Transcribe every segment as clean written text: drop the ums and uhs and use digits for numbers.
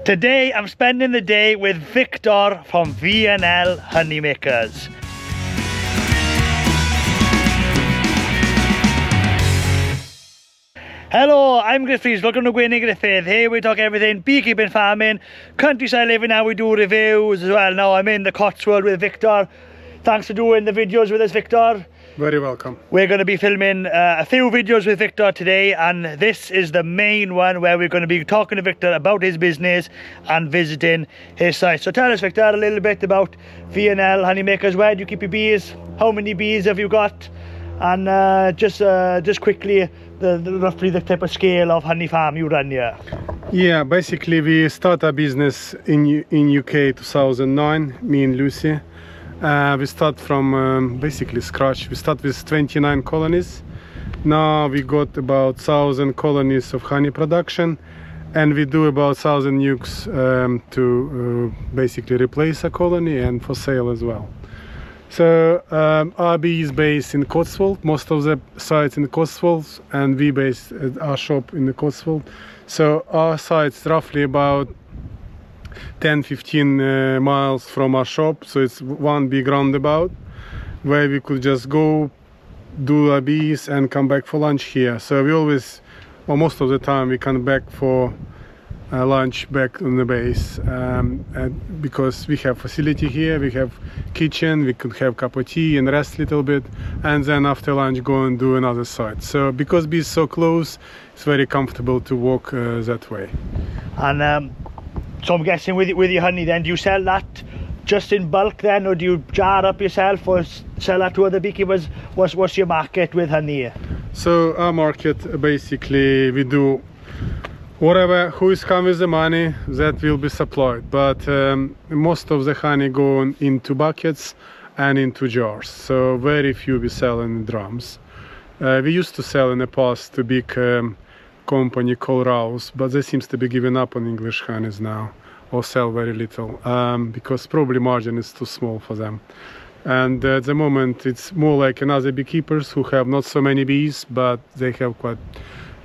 Today I'm spending the day with Viktor from V&L Honeymakers. Hello, I'm Griffiths, welcome to Gwynny Griffith. Here we talk everything beekeeping, farming, countryside living, and we do reviews as well. Now I'm in the Cotswold with Viktor. Thanks for doing the videos with us, Viktor. Very welcome. We're going to be filming a few videos with Viktor today, and this is the main one where we're going to be talking to Viktor about his business and visiting his site. So tell us, Viktor, a little bit about V&L Honeymakers. Where do you keep your bees? How many bees have you got? And just quickly, roughly the type of scale of honey farm you run here. Yeah, basically we start our business in UK 2009, me and Lucy. We start from basically scratch. We start with 29 colonies. Now we got about 1,000 colonies of honey production, and we do about 1,000 nucs to basically replace a colony and for sale as well. So our bee is based in Cotswold, most of the sites in the Cotswold, and we base our shop in the Cotswold. So our site's roughly about 10-15 miles from our shop, so it's one big roundabout where we could just go do our bees and come back for lunch here. So we always, well, most of the time we come back for lunch back on the base, and because we have facility here, we have kitchen, we could have cup of tea and rest a little bit, and then after lunch go and do another site. So because bees so close, it's very comfortable to walk that way. And so I'm guessing with your honey then, do you sell that just in bulk then, or do you jar up yourself or sell that to other beekeepers? What's your market with honey? So our market, basically we do whatever, who is come with the money, that will be supplied. But most of the honey go into buckets and into jars. So very few we sell in drums. We used to sell in the past to big company called Rouse, but they seems to be giving up on English honeys now, or sell very little, because probably margin is too small for them. And at the moment it's more like another beekeepers who have not so many bees, but they have quite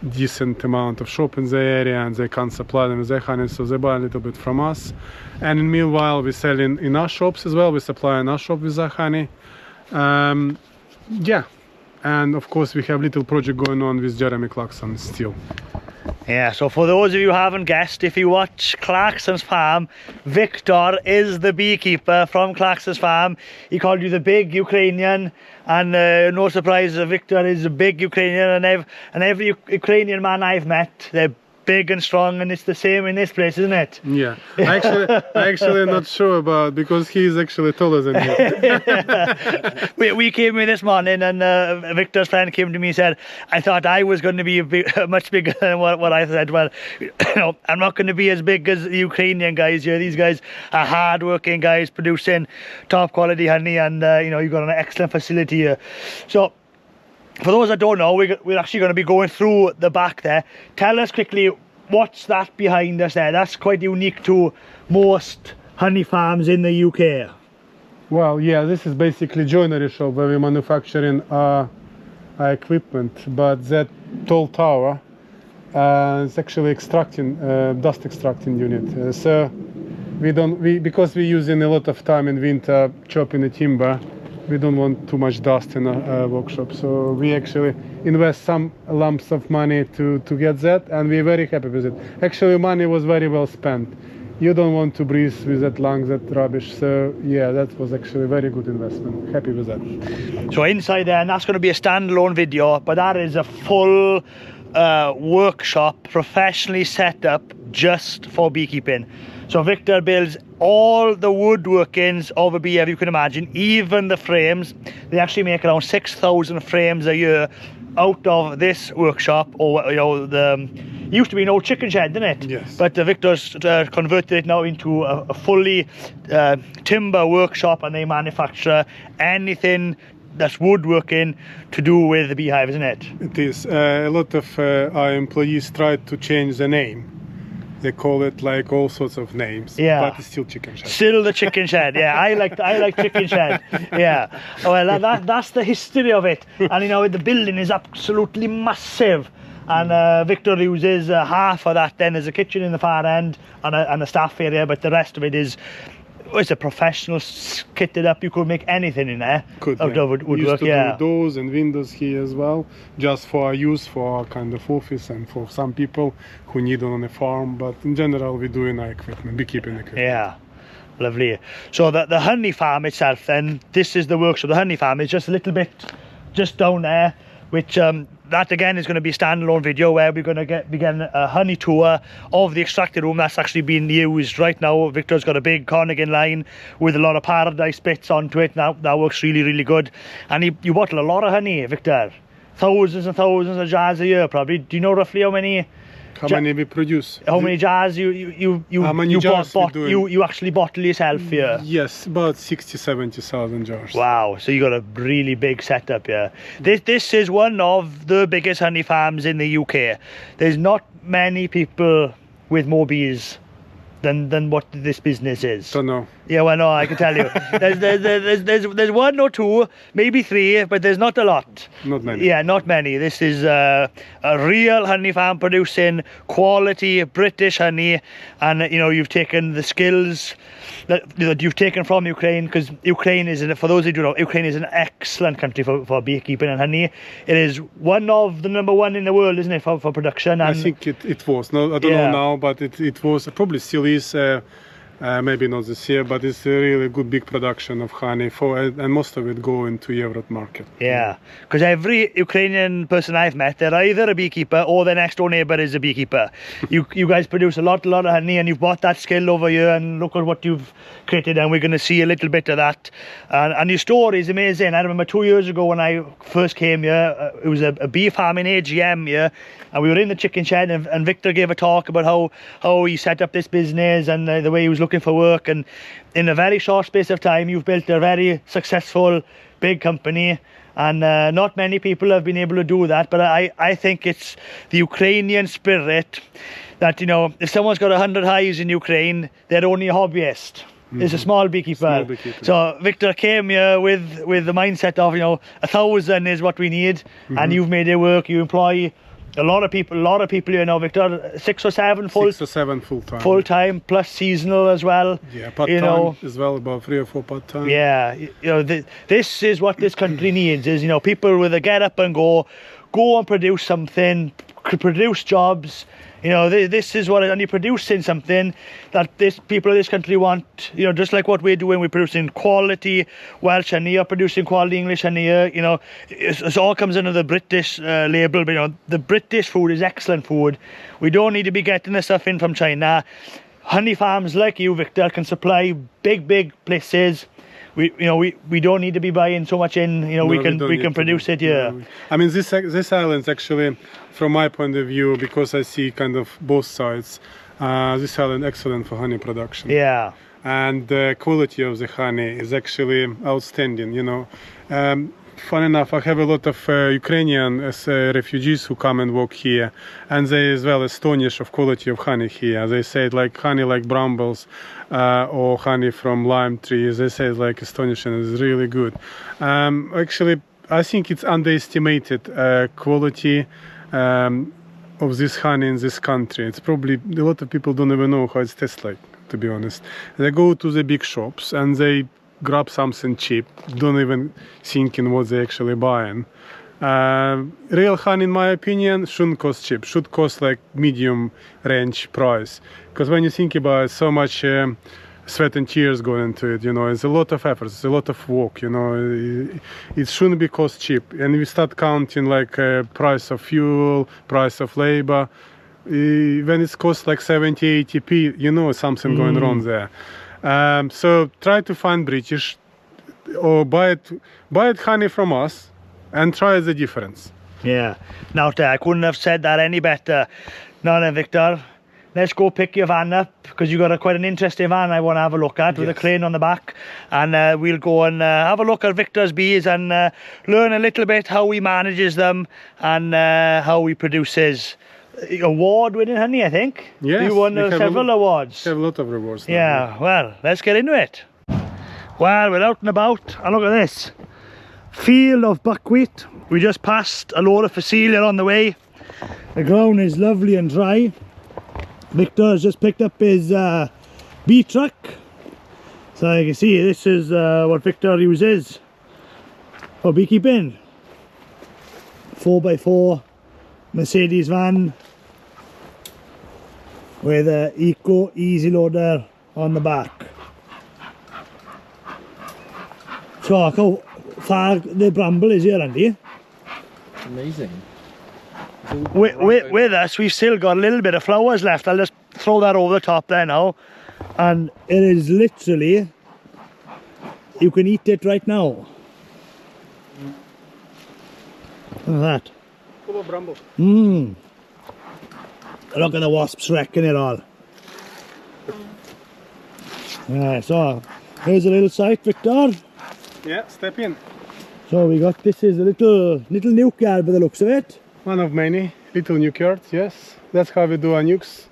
decent amount of shop in the area and they can't supply them with their honey, so they buy a little bit from us. And in meanwhile we sell in our shops as well, we supply in our shop with our honey. Yeah, and of course we have little project going on with Jermemy Clarkson still. Yeah, so for those of you who haven't guessed, if you watch Clarkson's farm, Viktor is the beekeeper from Clarkson's farm. He called you the big Ukrainian, and no surprise, Viktor is a big Ukrainian, and every Ukrainian man I've met, they're big and strong, and it's the same in this place, isn't it? Yeah, actually not sure about, because he's actually taller than me. we came in this morning, and Viktor's friend came to me and said, I thought I was going to be much bigger than what I said. Well, you know, I'm not going to be as big as the Ukrainian guys here. These guys are hard-working guys producing top quality honey, and you know, you've got an excellent facility here. So for those that don't know, we're actually going to be going through the back there. Tell us quickly, what's that behind us there? That's quite unique to most honey farms in the UK. Well, yeah, this is basically joinery shop where we're manufacturing our equipment, but that tall tower is actually extracting dust extracting unit. So because we're using a lot of time in winter chopping the timber, we don't want too much dust in a workshop, so we actually invest some lumps of money to get that, and we're very happy with it. Actually, money was very well spent. You don't want to breathe with that lung, that rubbish, so yeah, that was actually a very good investment. Happy with that. So inside there, and that's going to be a standalone video, but that is a full workshop professionally set up just for beekeeping. So Viktor builds all the woodworkings of a beehive you can imagine, even the frames. They actually make around 6,000 frames a year out of this workshop, or you know, it used to be an old chicken shed, didn't it? Yes. But Viktor's converted it now into a fully timber workshop, and they manufacture anything that's woodworking to do with the beehive, isn't it? It is. A lot of our employees tried to change the name. They call it like all sorts of names, yeah, but it's still chicken shed. Still the chicken shed, yeah. I like chicken shed, yeah. Well, that's the history of it. And you know, the building is absolutely massive. and Viktor uses half of that then as a kitchen in the far end and a staff area, but the rest of it is, it's a professional kitted up. You could make anything in there out of woodwork. We used to do doors and windows here as well, just for use for kind of office and for some people who need it on a farm. But in general, we do in our equipment, beekeeping equipment. Yeah, lovely. So the honey farm itself, then, this is the workshop. The honey farm is just a little bit just down there, which that again is going to be a standalone video where we're going to be getting a honey tour of the extractor room that's actually being used right now. Viktor's got a big Cornigan line with a lot of paradise bits onto it. Now that works really good. And you bottle a lot of honey, Viktor. Thousands and thousands of jars a year, probably. Do you know roughly how many we produce? How many jars you actually bottle yourself here? Yes, about 60,000-70,000 jars. Wow, so you got a really big setup here. This is one of the biggest honey farms in the UK. There's not many people with more bees than what this business is. Don't know. Yeah, well, no, I can tell you. There's one or two, maybe three, but there's not a lot. Not many. Yeah, not many. This is a real honey farm producing quality British honey, and you've taken the skills that you've taken from Ukraine, because Ukraine is, for those who don't know, Ukraine is an excellent country for beekeeping and honey. It is one of the #1 in the world, isn't it, for production? And I think it was. No, I don't know now, but it was, probably still is. Maybe not this year, but it's a really good big production of honey and most of it go into Europe market. Yeah, because every Ukrainian person I've met, they're either a beekeeper or their next door neighbour is a beekeeper. You guys produce a lot of honey, and you've brought that skill over here, and look at what you've created, and we're going to see a little bit of that. And your story is amazing. I remember 2 years ago when I first came here, it was a bee farm in AGM here, and we were in the chicken shed, and Viktor gave a talk about how he set up this business and the way he was looking for work, and in a very short space of time you've built a very successful big company, and not many people have been able to do that. But I think it's the Ukrainian spirit that, if someone's got 100 hives in Ukraine, they're only a hobbyist. It's a small beekeeper. So Viktor came here with the mindset of 1,000 is what we need, and you've made it work. You employ a lot of people Viktor, 6 or 7 full time plus seasonal as well. Yeah, part time as well, about 3 or 4 part time. Yeah, this is what this country needs, is people with a get up and go and produce something, produce jobs. This is what, and you're producing something that people of this country want. Just like what we're doing, we're producing quality Welsh honey, you're producing quality English honey here. It all comes under the British label, but the British food is excellent food. We don't need to be getting the stuff in from China. Honey farms like you, Viktor, can supply big places. We don't need to be buying so much in. We can produce it here. No. I mean, this island's actually, from my point of view, because I see kind of both sides, this island excellent for honey production. Yeah. And the quality of the honey is actually outstanding. Funny enough, I have a lot of Ukrainian refugees who come and work here, and they as well astonished of quality of honey here. They say like honey like brambles or honey from lime trees. They say like astonishing. It's really good. Actually, I think it's underestimated quality of this honey in this country. It's probably a lot of people don't even know how it tastes like, to be honest. They go to the big shops and they grab something cheap, don't even thinking what they're actually buying. Real honey, in my opinion, shouldn't cost cheap, should cost like medium range price. Because when you think about it, so much sweat and tears go into it, it's a lot of effort, it's a lot of work, it shouldn't be cost cheap. And we start counting like price of fuel, price of labor, when it's cost like 70-80p, something going wrong there. So try to find British or buy it honey from us and try the difference. Yeah, now I couldn't have said that any better. Now then, Viktor, let's go pick your van up, because you've got quite an interesting van I want to have a look at with a crane on the back, and we'll go and have a look at Viktor's bees and learn a little bit how he manages them and how he produces award-winning honey, I think. Yes, you won several awards. We have a lot of rewards now. Yeah, well, let's get into it. Well, we're out and about, and look at this field of buckwheat. We just passed a load of Facilia on the way, The ground is lovely and dry. Viktor has just picked up his bee truck. So you can see this is what Viktor uses for beekeeping. 4x4 Mercedes van with a Eco Easy Loader on the back. So how far the bramble is here, Andy? Amazing. With us, we've still got a little bit of flowers left. I'll just throw that over the top there now. And it is literally, you can eat it right now. Look at that. Full of bramble. Mmm. Look at the wasps wrecking it all. Yeah, so here's a little site, Viktor. Yeah, step in. So we got, this is a little nuke yard by the looks of it. One of many little nuke yards, yes. That's how we do our nukes.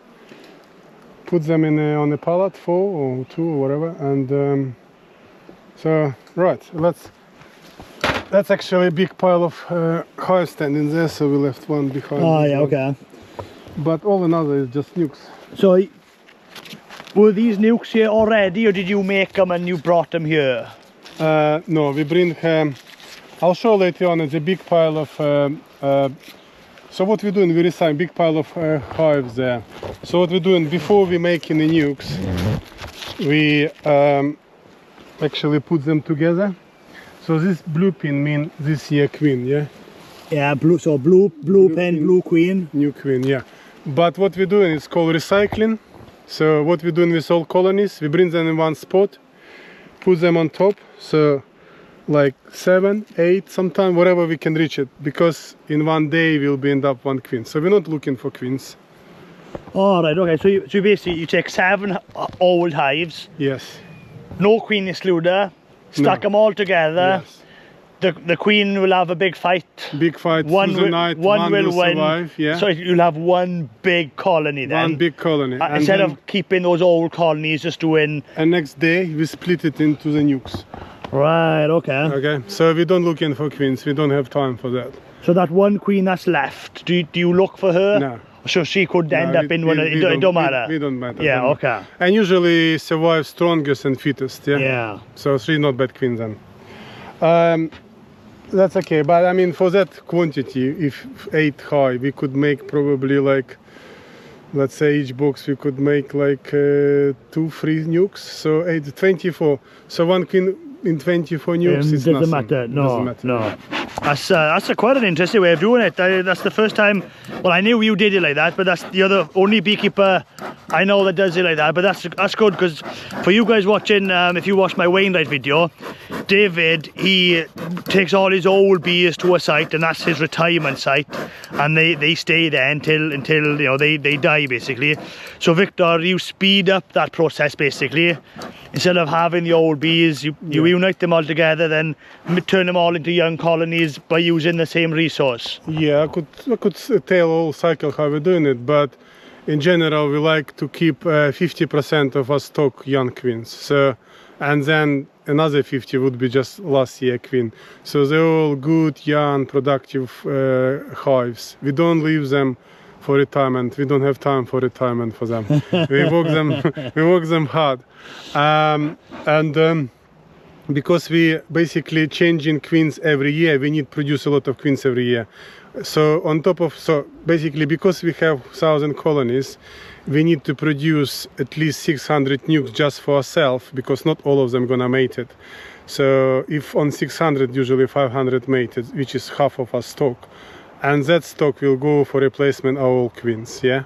Put them in on a pallet, 4 or 2 or whatever, and so right. That's actually a big pile of hives standing there, so we left one behind. Oh yeah, okay. But all another is just nukes. So were these nukes here already, or did you make them and you brought them here? No, we bring. I'll show later on. It's a big pile of. So what we're doing, we recycle big pile of hives there. So what we're doing before we making the nukes, we actually put them together. So this blue pin means this year queen, yeah. Yeah, blue. So blue pen, blue queen. New queen, yeah. But what we're doing is called recycling. So what we're doing with all colonies, we bring them in one spot, put them on top. So like 7, 8, sometimes whatever we can reach it, because in one day we'll be end up one queen. So we're not looking for queens. All right, okay. So basically you take 7 old hives. Yes. No queen excluder. Stack them all together. Yes. The queen will have a big fight. Big fight. One through the night, one will win. survive. Yeah. So you'll have one big colony then. One big colony. And instead then, of keeping those old colonies, just doing. And next day we split it into the nukes. Right. Okay. Okay. So we don't looking for queens. We don't have time for that. So that one queen that's left, do you look for her? No. So she could end up in one of it don't matter. We don't matter. Yeah. Okay. And usually survive strongest and fittest. Yeah. Yeah. So 3 not bad queens then. That's okay, but I mean for that quantity, if 8 high, we could make probably like, let's say each box we could make like 2, 3 nukes. So 8, 24. So one queen in 24 nukes is doesn't nothing. matter. No. Doesn't matter. No. That's quite an interesting way of doing it. That's the first time. Well, I knew you did it like that, but that's the only beekeeper I know that does it like that. But that's good, because for you guys watching, if you watch my Wainwright video, David, he takes all his old bees to a site, and that's his retirement site, and they stay there until you know they die basically. So Viktor, you speed up that process basically. Instead of having the old bees, you unite them all together, then turn them all into young colonies by using the same resource. Yeah, I could tell all cycle how we're doing it, but in general we like to keep 50% of our stock young queens. So, and then another 50 would be just last year queen. So they're all good, young, productive hives. We don't leave them for retirement. We don't have time for retirement for them. We work them hard, because we basically changing queens every year. We need to produce a lot of queens every year. So on top of, so basically because we have 1,000 colonies, we need to produce at least 600 nukes just for ourselves, because not all of them gonna mate it. So if on 600, usually 500 mated, which is half of our stock, and that stock will go for replacement of all queens, yeah.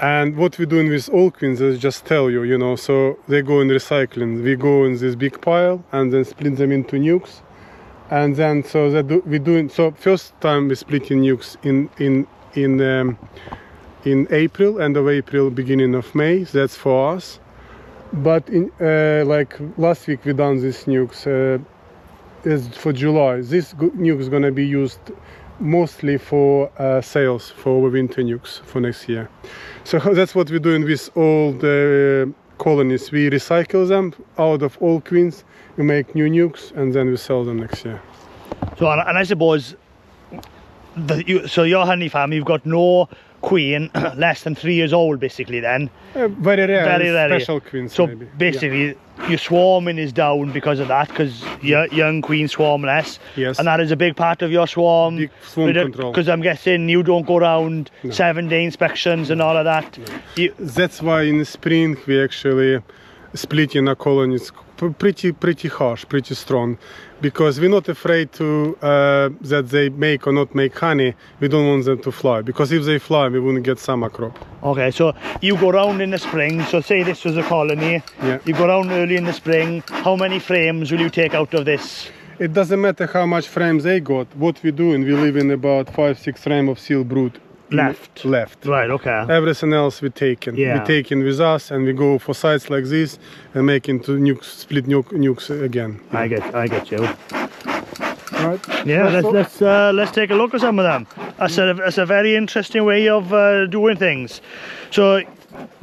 And what we're doing with all queens is just tell you, you know, so they go in recycling. We go in this big pile and then split them into nukes, and then so that we're doing. So first time we split in nukes in April, end of April, beginning of May. That's for us. But in like last week we done these nukes. Is for July. This nuke is gonna be used mostly for sales for winter nukes for next year. So that's what we're doing with all the colonies. We recycle them out of all queens, we make new nukes, and then we sell them next year. So, and I suppose so your honey farm, you've got no queen less than 3 years old, basically. Then very rare, very rare. special queens. So maybe. basically, your swarming is down because of that, because your young queens swarm less. Yes. And that is a big part of your swarm. Big swarm control. Because I'm guessing you don't go around 7-day inspections and all of that. No. That's why in the spring we actually split in our colonies pretty harsh, pretty strong, because we're not afraid to that they make or not make honey. We don't want them to fly, because if they fly we wouldn't get summer crop. Okay, so you go around in the spring, so say this was a colony, you go around early in the spring. How many frames will you take out of this? It doesn't matter how much frames they got. What we do, and we leave in about 5-6 frames of seal brood left. Right, okay. Everything else we taken. Yeah. We taken with us, and we go for sites like this and make into nukes, split nukes again. I get you. Right. Yeah, let's take a look at some of them. That's a very interesting way of doing things. So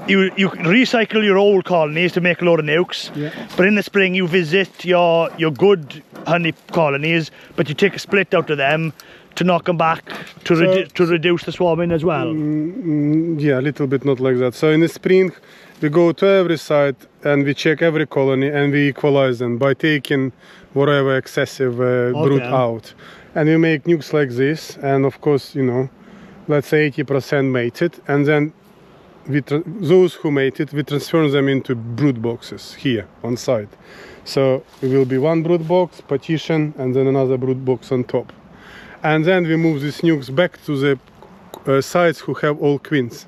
you recycle your old colonies to make a load of nukes, but in the spring you visit your good honey colonies, but you take a split out of them to knock them back to reduce the swarming as well. Yeah, a little bit not like that. So in the spring we go to every site and we check every colony and we equalize them by taking whatever excessive brood out, and we make nukes like this. And of course, you know, let's say 80% mated, and then those who mated, we transfer them into brood boxes here on site. So it will be one brood box, partition, and then another brood box on top. And then we move these nukes back to the sites who have all queens,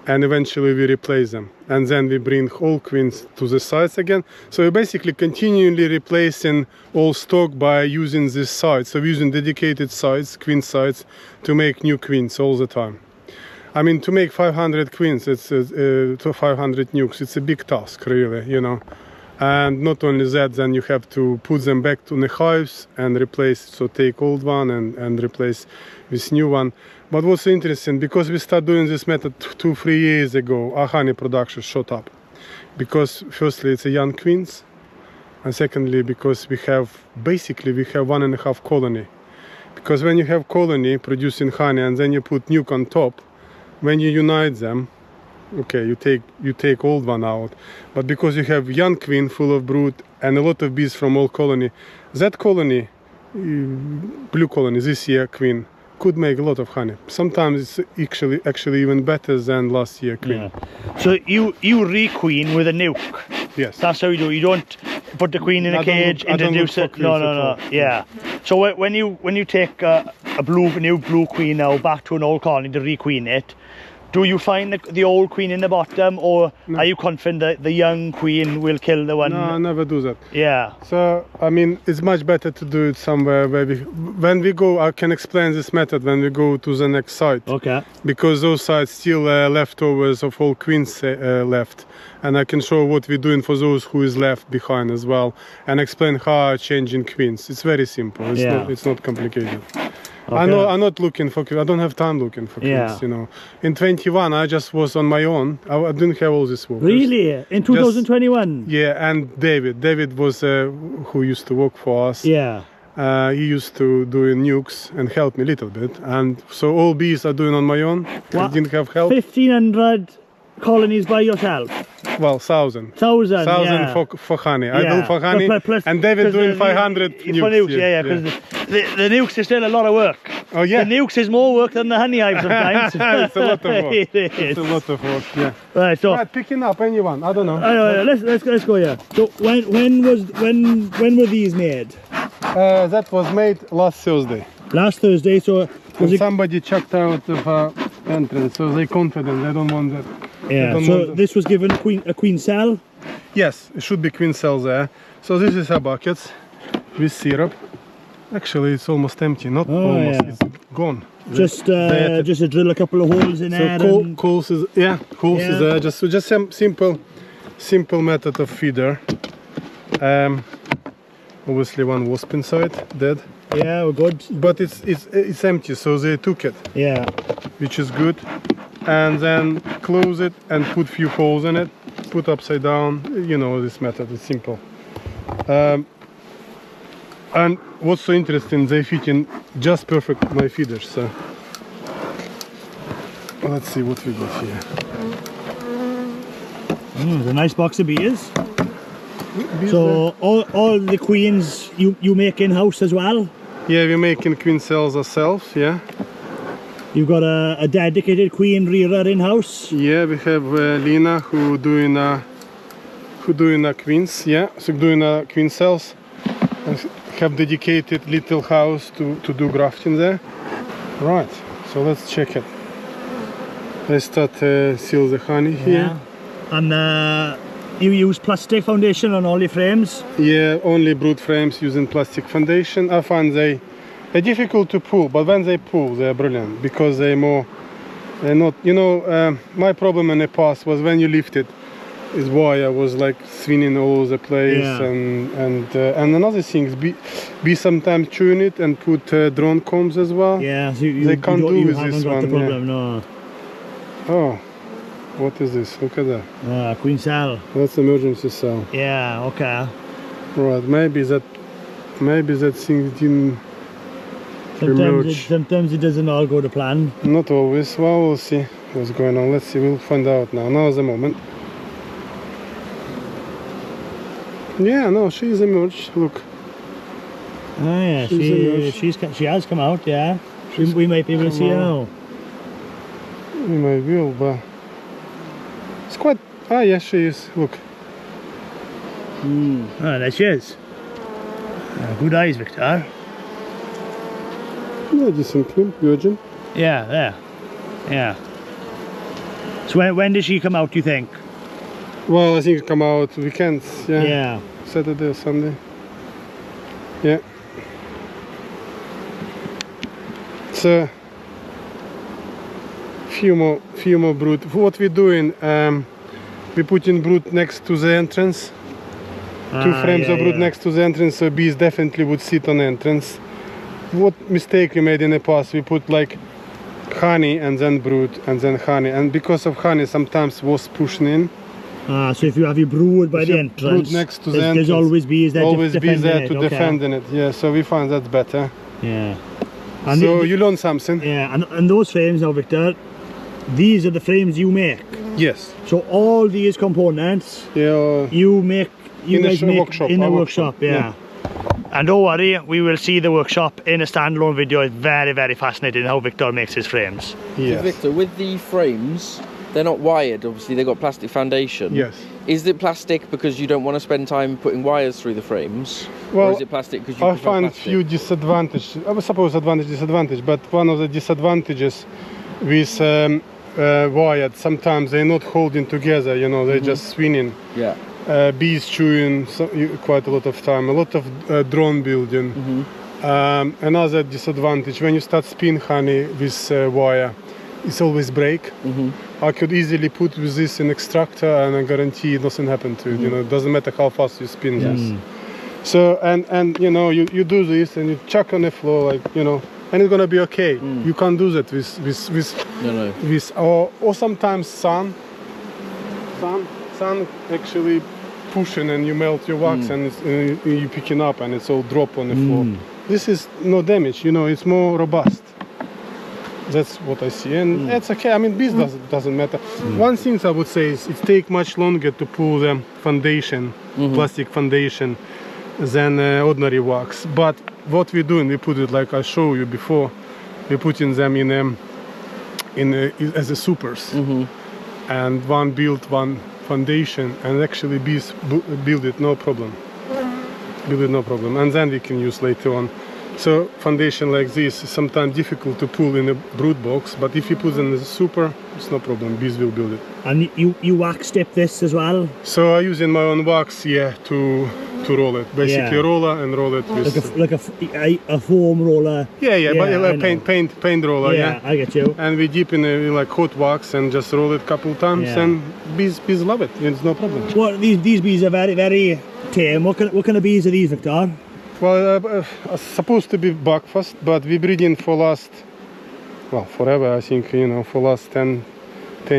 and eventually we replace them, and then we bring all queens to the sites again. So we're basically continually replacing all stock by using these sites. So we're using dedicated sites, queen sites, to make new queens all the time. I mean, to make 500 queens, it's to 500 nukes, it's a big task, really, you know. And not only that, then you have to put them back to the hives and replace, so take old one and replace with new one. But what's interesting, because we started doing this method 2-3 years ago, our honey production shot up. Because firstly, it's a young queens, and secondly, because we have 1.5 colony. Because when you have colony producing honey and then you put nuke on top, when you unite them, okay, you take old one out, but because you have young queen full of brood and a lot of bees from all colony, that colony, blue colony, this year queen, could make a lot of honey. Sometimes it's actually even better than last year queen. Yeah. So you requeen with a nuke. Yes. That's how you do. You don't put the queen in a cage, introduce it. No. Yeah. So when you take a new blue queen now back to an old colony to requeen it, do you find the old queen in the bottom, or are you confident that the young queen will kill the one? No, I never do that. Yeah. So, I mean, it's much better to do it somewhere where when we go, I can explain this method when we go to the next site. Okay. Because those sites still leftovers of all queens left. And I can show what we're doing for those who is left behind as well, and explain how changing queens. It's very simple. It's not complicated. Okay. I'm not looking for queens. I don't have time looking for queens, you know. In 21, I just was on my own. I didn't have all this work. Really? In 2021? Yeah, and David was who used to work for us. Yeah. He used to do nukes and help me a little bit. And so all bees are doing on my own. I didn't have help. 1,500 colonies by yourself? Well, 1,000. 1,000, yeah. for honey. I do for honey, and David doing 500 nukes. For nukes, yeah, because the nukes is still a lot of work. Oh yeah. The nukes is more work than the honey hive sometimes. It's a lot of work. It's a lot of work, yeah. Right, so picking up anyone, I don't know. Let's go here. So when were these made? That was made last Thursday. Last Thursday, so somebody checked out of entrance, so they're confident, they don't want that. Yeah, so this was given a queen cell? Yes, it should be queen cell there. So this is our buckets with syrup. Actually, it's almost empty, not almost, it's gone. Just to drill a couple of holes in there. So holes is there. Just some simple method of feeder. Obviously one wasp inside, dead. Yeah, we're good. But it's empty, so they took it. Yeah. Which is good. And then close it and put few holes in it. Put upside down. You know this method. It's simple. And what's so interesting, they fit in just perfect my feeders. So let's see what we got here. It's a nice box of bees. Bees So all the queens you make in-house as well? yeah, we're making queen cells ourselves, yeah. You've got a dedicated queen rearer in-house? Yeah, we have Lina who doing queens, yeah, so doing queen cells. And have dedicated little house to do grafting there. Right, so let's check it. Let's start seal the honey here. And you use plastic foundation on all your frames? Yeah, only brood frames using plastic foundation. I find they're difficult to pull, but when they pull, they're brilliant because they're not, you know, my problem in the past was when you lift it, is wire was like swinging all over the place, Yeah. and another thing is be sometimes tune it and put drone combs as well. Yeah, so They can't do with haven't this got the one, problem, no. Oh, what is this? Look at that. Queen cell. That's emergency cell. Yeah, okay. Right, maybe that thing didn't emerge. Sometimes it doesn't all go to plan. Not always. Well, we'll see what's going on. Let's see. We'll find out now. Now's the moment. Yeah, no, she's emerged. Look. Oh yeah, she has come out, yeah. We might be able to see her now. We might will, but it's quite. Ah, yes, she is. Look. Oh, there she is. Good eyes, Viktor. Yeah, decent clean, virgin. Yeah, there. Yeah. So when does she come out, do you think? Well, I think it come out weekends. Yeah. Yeah. Saturday or Sunday. Yeah. So few more brood. What we're doing, we putting brood next to the entrance. Two frames of brood next to the entrance, so bees definitely would sit on entrance. What mistake we made in the past? We put like honey and then brood and then honey, and because of honey, sometimes wasps pushing in. So if you have your brood by the entrance, brood next to the entrance, there's always bees there. Always bees there to defend it. Yeah, so we find that's better. Yeah. And so you learn something. Yeah, and those frames now, Viktor, these are the frames you make. Yes. So all these components, yeah, you guys make workshop, in a workshop, yeah. And don't worry, we will see the workshop in a standalone video. It's very, very fascinating how Viktor makes his frames. Yes. So Viktor, with the frames, they're not wired, obviously, they've got plastic foundation. Yes. Is it plastic because you don't want to spend time putting wires through the frames? Well, or is it plastic because you I prefer find plastic? few disadvantages. I suppose disadvantage, but one of the disadvantages with wired, sometimes they're not holding together, you know, they're just swinging. Yeah. Bees chewing quite a lot of time, a lot of drone building. Another disadvantage, when you start spin honey with wire, it's always break. I could easily put with this an extractor and I guarantee nothing happened to it. You know, it doesn't matter how fast you spin this. So and you know, you do this and you chuck on the floor, like, you know, and it's gonna be okay. You can't do that with or sometimes sun actually pushing and you melt your wax and you picking up and it's all drop on the floor. This is no damage, you know, it's more robust. That's what I see, and that's okay. I mean, bees doesn't matter. One thing I would say is it takes much longer to pull the foundation, plastic foundation, than ordinary wax. But what we're doing, we put it like I showed you before. We're putting them as a supers, and one build one foundation, and actually bees build it no problem. And then we can use later on. So foundation like this is sometimes difficult to pull in a brood box, but if you put it in a super, it's no problem. Bees will build it. And you wax dip this as well? So I using my own wax, yeah, to roll it. Basically roller and roll it with like a foam roller. But paint roller. Yeah, I get you. And we dip in like hot wax and just roll it a couple times, and bees love it. It's no problem. Well, these bees are very, very tame. What kind of bees are these, Viktor? Well, supposed to be breakfast, but we breeding for forever. I think, you know, for last 10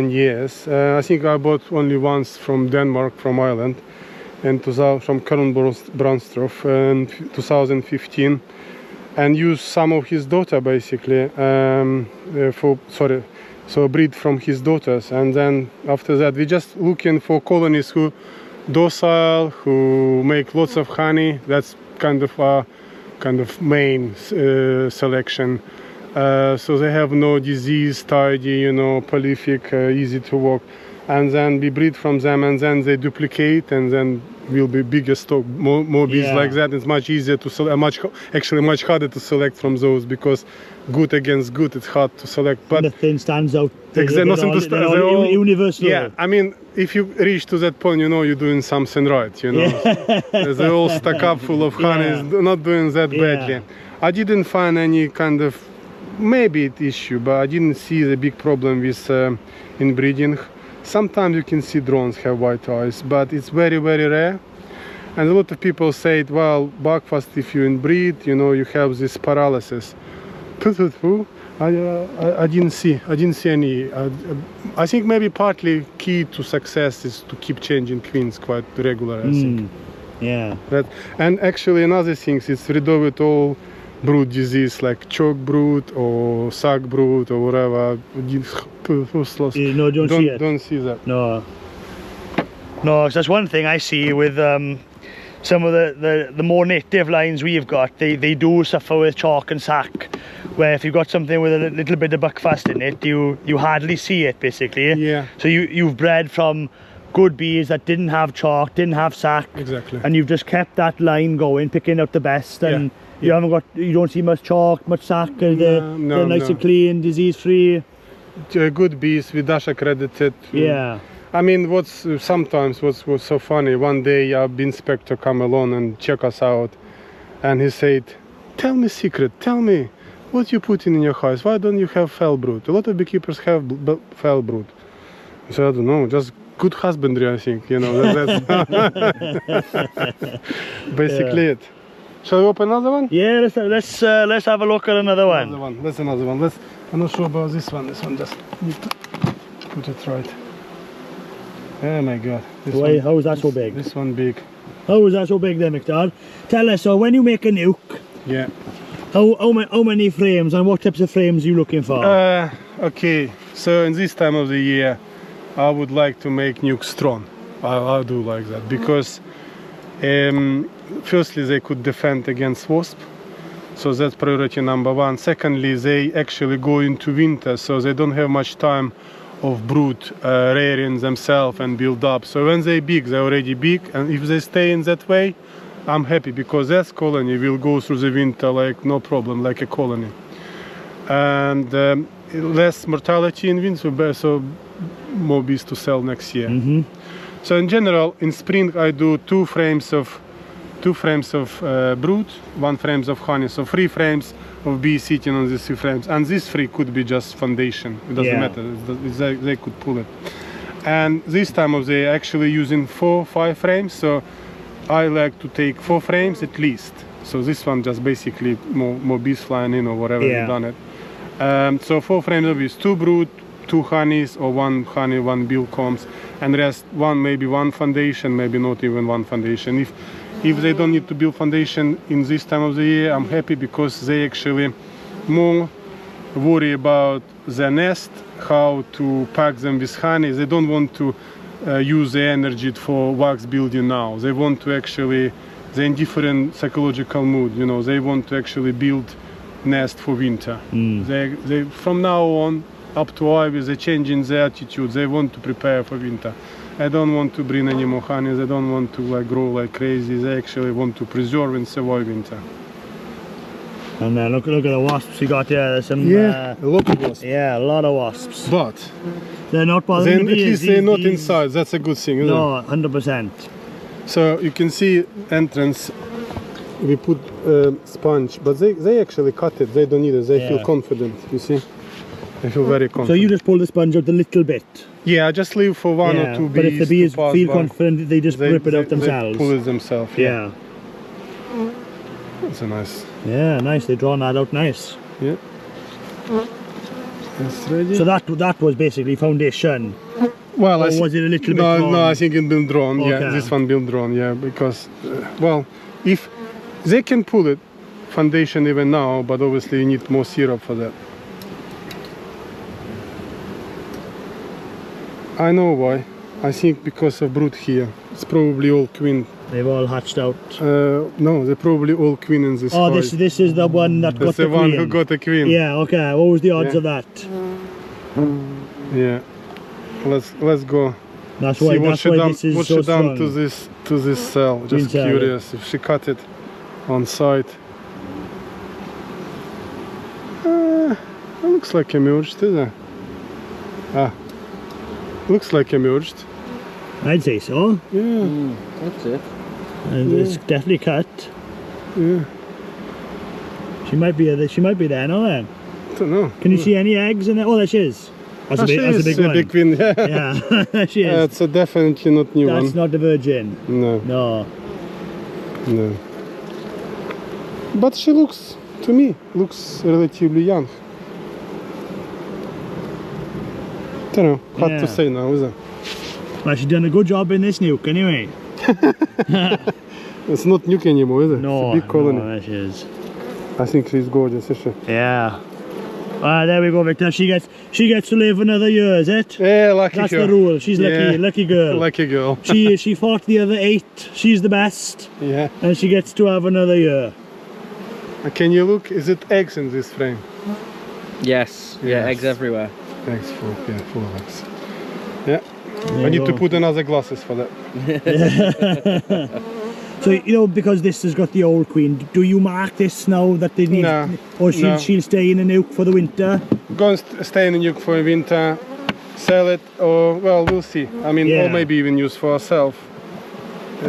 years. I think I bought only once from Denmark, from Ireland. and from Karen Bronstroff in 2015, and use some of his daughter basically so breed from his daughters, and then after that we just looking for colonies who docile, who make lots of honey. That's kind of main selection. So they have no disease, tidy, you know, prolific, easy to work, and then we breed from them, and then they duplicate, and then will be bigger stock, more bees like that. It's much easier to select, much harder to select from those, because good against good, it's hard to select. But nothing stands out. Exactly, they're all universal. Yeah, I mean, if you reach to that point, you know you're doing something right. You know, they're all stuck up full of honey, not doing that badly. I didn't find any kind of maybe issue, but I didn't see the big problem with inbreeding. Sometimes you can see drones have white eyes, but it's very, very rare. And a lot of people say, well, buckfast, if you inbreed, you know, you have this paralysis. I didn't see any. I think maybe partly key to success is to keep changing queens quite regularly, I think. Yeah. And actually another thing is rid of all brood disease like chalk brood or sac brood or whatever. No, don't see it. Don't see that. No, that's one thing I see with some of the more native lines we've got. They do suffer with chalk and sac, where if you've got something with a little bit of buckfast in it, you hardly see it basically. Yeah. So you've bred from good bees that didn't have chalk, didn't have sac. Exactly. And you've just kept that line going, picking out the best, and you don't see much chalk, much sac. They're nice and clean, disease free. Good bees, with Dash accredited. Yeah. I mean, what's so funny, one day our bee inspector come along and check us out, and he said, tell me secret, tell me what you put in your house, why don't you have foul brood? A lot of beekeepers have foul brood. So I don't know, just good husbandry, I think, you know, that's basically it. Shall we open another one? Yeah, let's have a look at another one. That's another one. I'm not sure about this one. This one just need to put it right. Oh my god. How is that so big? This one big. How is that so big then, Viktor? Tell us, so when you make a nuke, how many frames and what types of frames are you looking for? Okay, so in this time of the year, I would like to make nukes strong. I do like that, because firstly they could defend against wasp, so that's priority number one. Secondly, they actually go into winter, so they don't have much time of brood rearing themselves and build up. So when they're big, they're already big, and if they stay in that way, I'm happy, because that colony will go through the winter like no problem, like a colony. And less mortality in winter, so more bees to sell next year. So in general, in spring I do two frames of brood, 1 frames of honey, so 3 frames of bees sitting on these 3 frames, and these 3 could be just foundation. It doesn't matter. They could pull it. And this time of day actually using 4-5 frames, so I like to take 4 frames at least. So this one just basically more bees flying in or whatever you've done it. So 4 frames of bees, 2 brood, 2 honeys, or 1 honey, 1 bill combs, and rest maybe 1 foundation, maybe not even 1 foundation. If they don't need to build foundation in this time of the year, I'm happy, because they actually more worry about the nest, how to pack them with honey. They don't want to use the energy for wax building now. They want to actually, they're in different psychological mood, you know, they want to actually build nest for winter. They from now on up to Ivy, they're changing their attitude. They want to prepare for winter. I don't want to bring any more honey. They don't want to grow like crazy. They actually want to preserve and survive winter. And then look at the wasps you got there. There's some a lot of wasps. Yeah, a lot of wasps. But they're not bothering the bees. At least they're not inside. That's a good thing, isn't it? No, 100%. So you can see entrance. We put sponge, but they actually cut it. They don't need it. They feel confident. You see, they feel very confident. So you just pull the sponge out a little bit. Yeah, I just leave for 1 or 2 bees. But if the bees feel confident, they just rip it out themselves. They pull it themselves. Yeah. That's a nice. Yeah, nice. They drawn that out nice. Yeah. That's ready. So that was basically foundation. Well, or was it a little bit drawn? No, I think it's been drawn. Okay. Yeah, this one been drawn. Yeah, because well, if they can pull it, foundation even now, but obviously you need more syrup for that. I know why. I think because of brood here. It's probably all queen. They've all hatched out. No, they're probably all queen in this. Oh, hive. this is the one that got the queen. That's the one who got the queen. Yeah. Okay. What was the odds Yeah. of that? Yeah. Let's go. That's See why. what That's she why done, this is what so she done strong. to this cell. Just cell, curious if she cut it on site. It looks like emerged, isn't it? Ah, looks like emerged. I'd say so. Yeah, That's it. And it's definitely cut. yeah. She might be there now. Then. I don't know. Can you see any eggs in there? Oh, there she is. That's a big one. Big queen. Yeah, Yeah, she is. It's a definitely not new That's one. not the virgin. No, No. no. But she looks, to me, looks relatively young. Don't know. Hard Yeah. to say now, is it? Well, she's done a good job in this nuke anyway. It's not nuke anymore, is it? No, It's a big colony. no, there she is. I think she's gorgeous, is she? Yeah. There we go, Victor. She gets to live another year, is it? Yeah, lucky That's girl. the rule. She's lucky, Yeah. lucky girl. Lucky girl. She fought the other 8. She's the best, Yeah. and she gets to have another year. Can you look? Is it eggs in this frame? Yes. Yeah, Yes. eggs everywhere. Eggs full, yeah, full of eggs. Yeah. There I need you to go. put another glasses for that. So, you know, because this has got the old queen, do you mark this now that they need? No, Or no. she'll stay in a nuke for the winter? Go and stay in the nuke for winter, sell it, or well, we'll see. I mean, Yeah. or maybe even use for ourselves.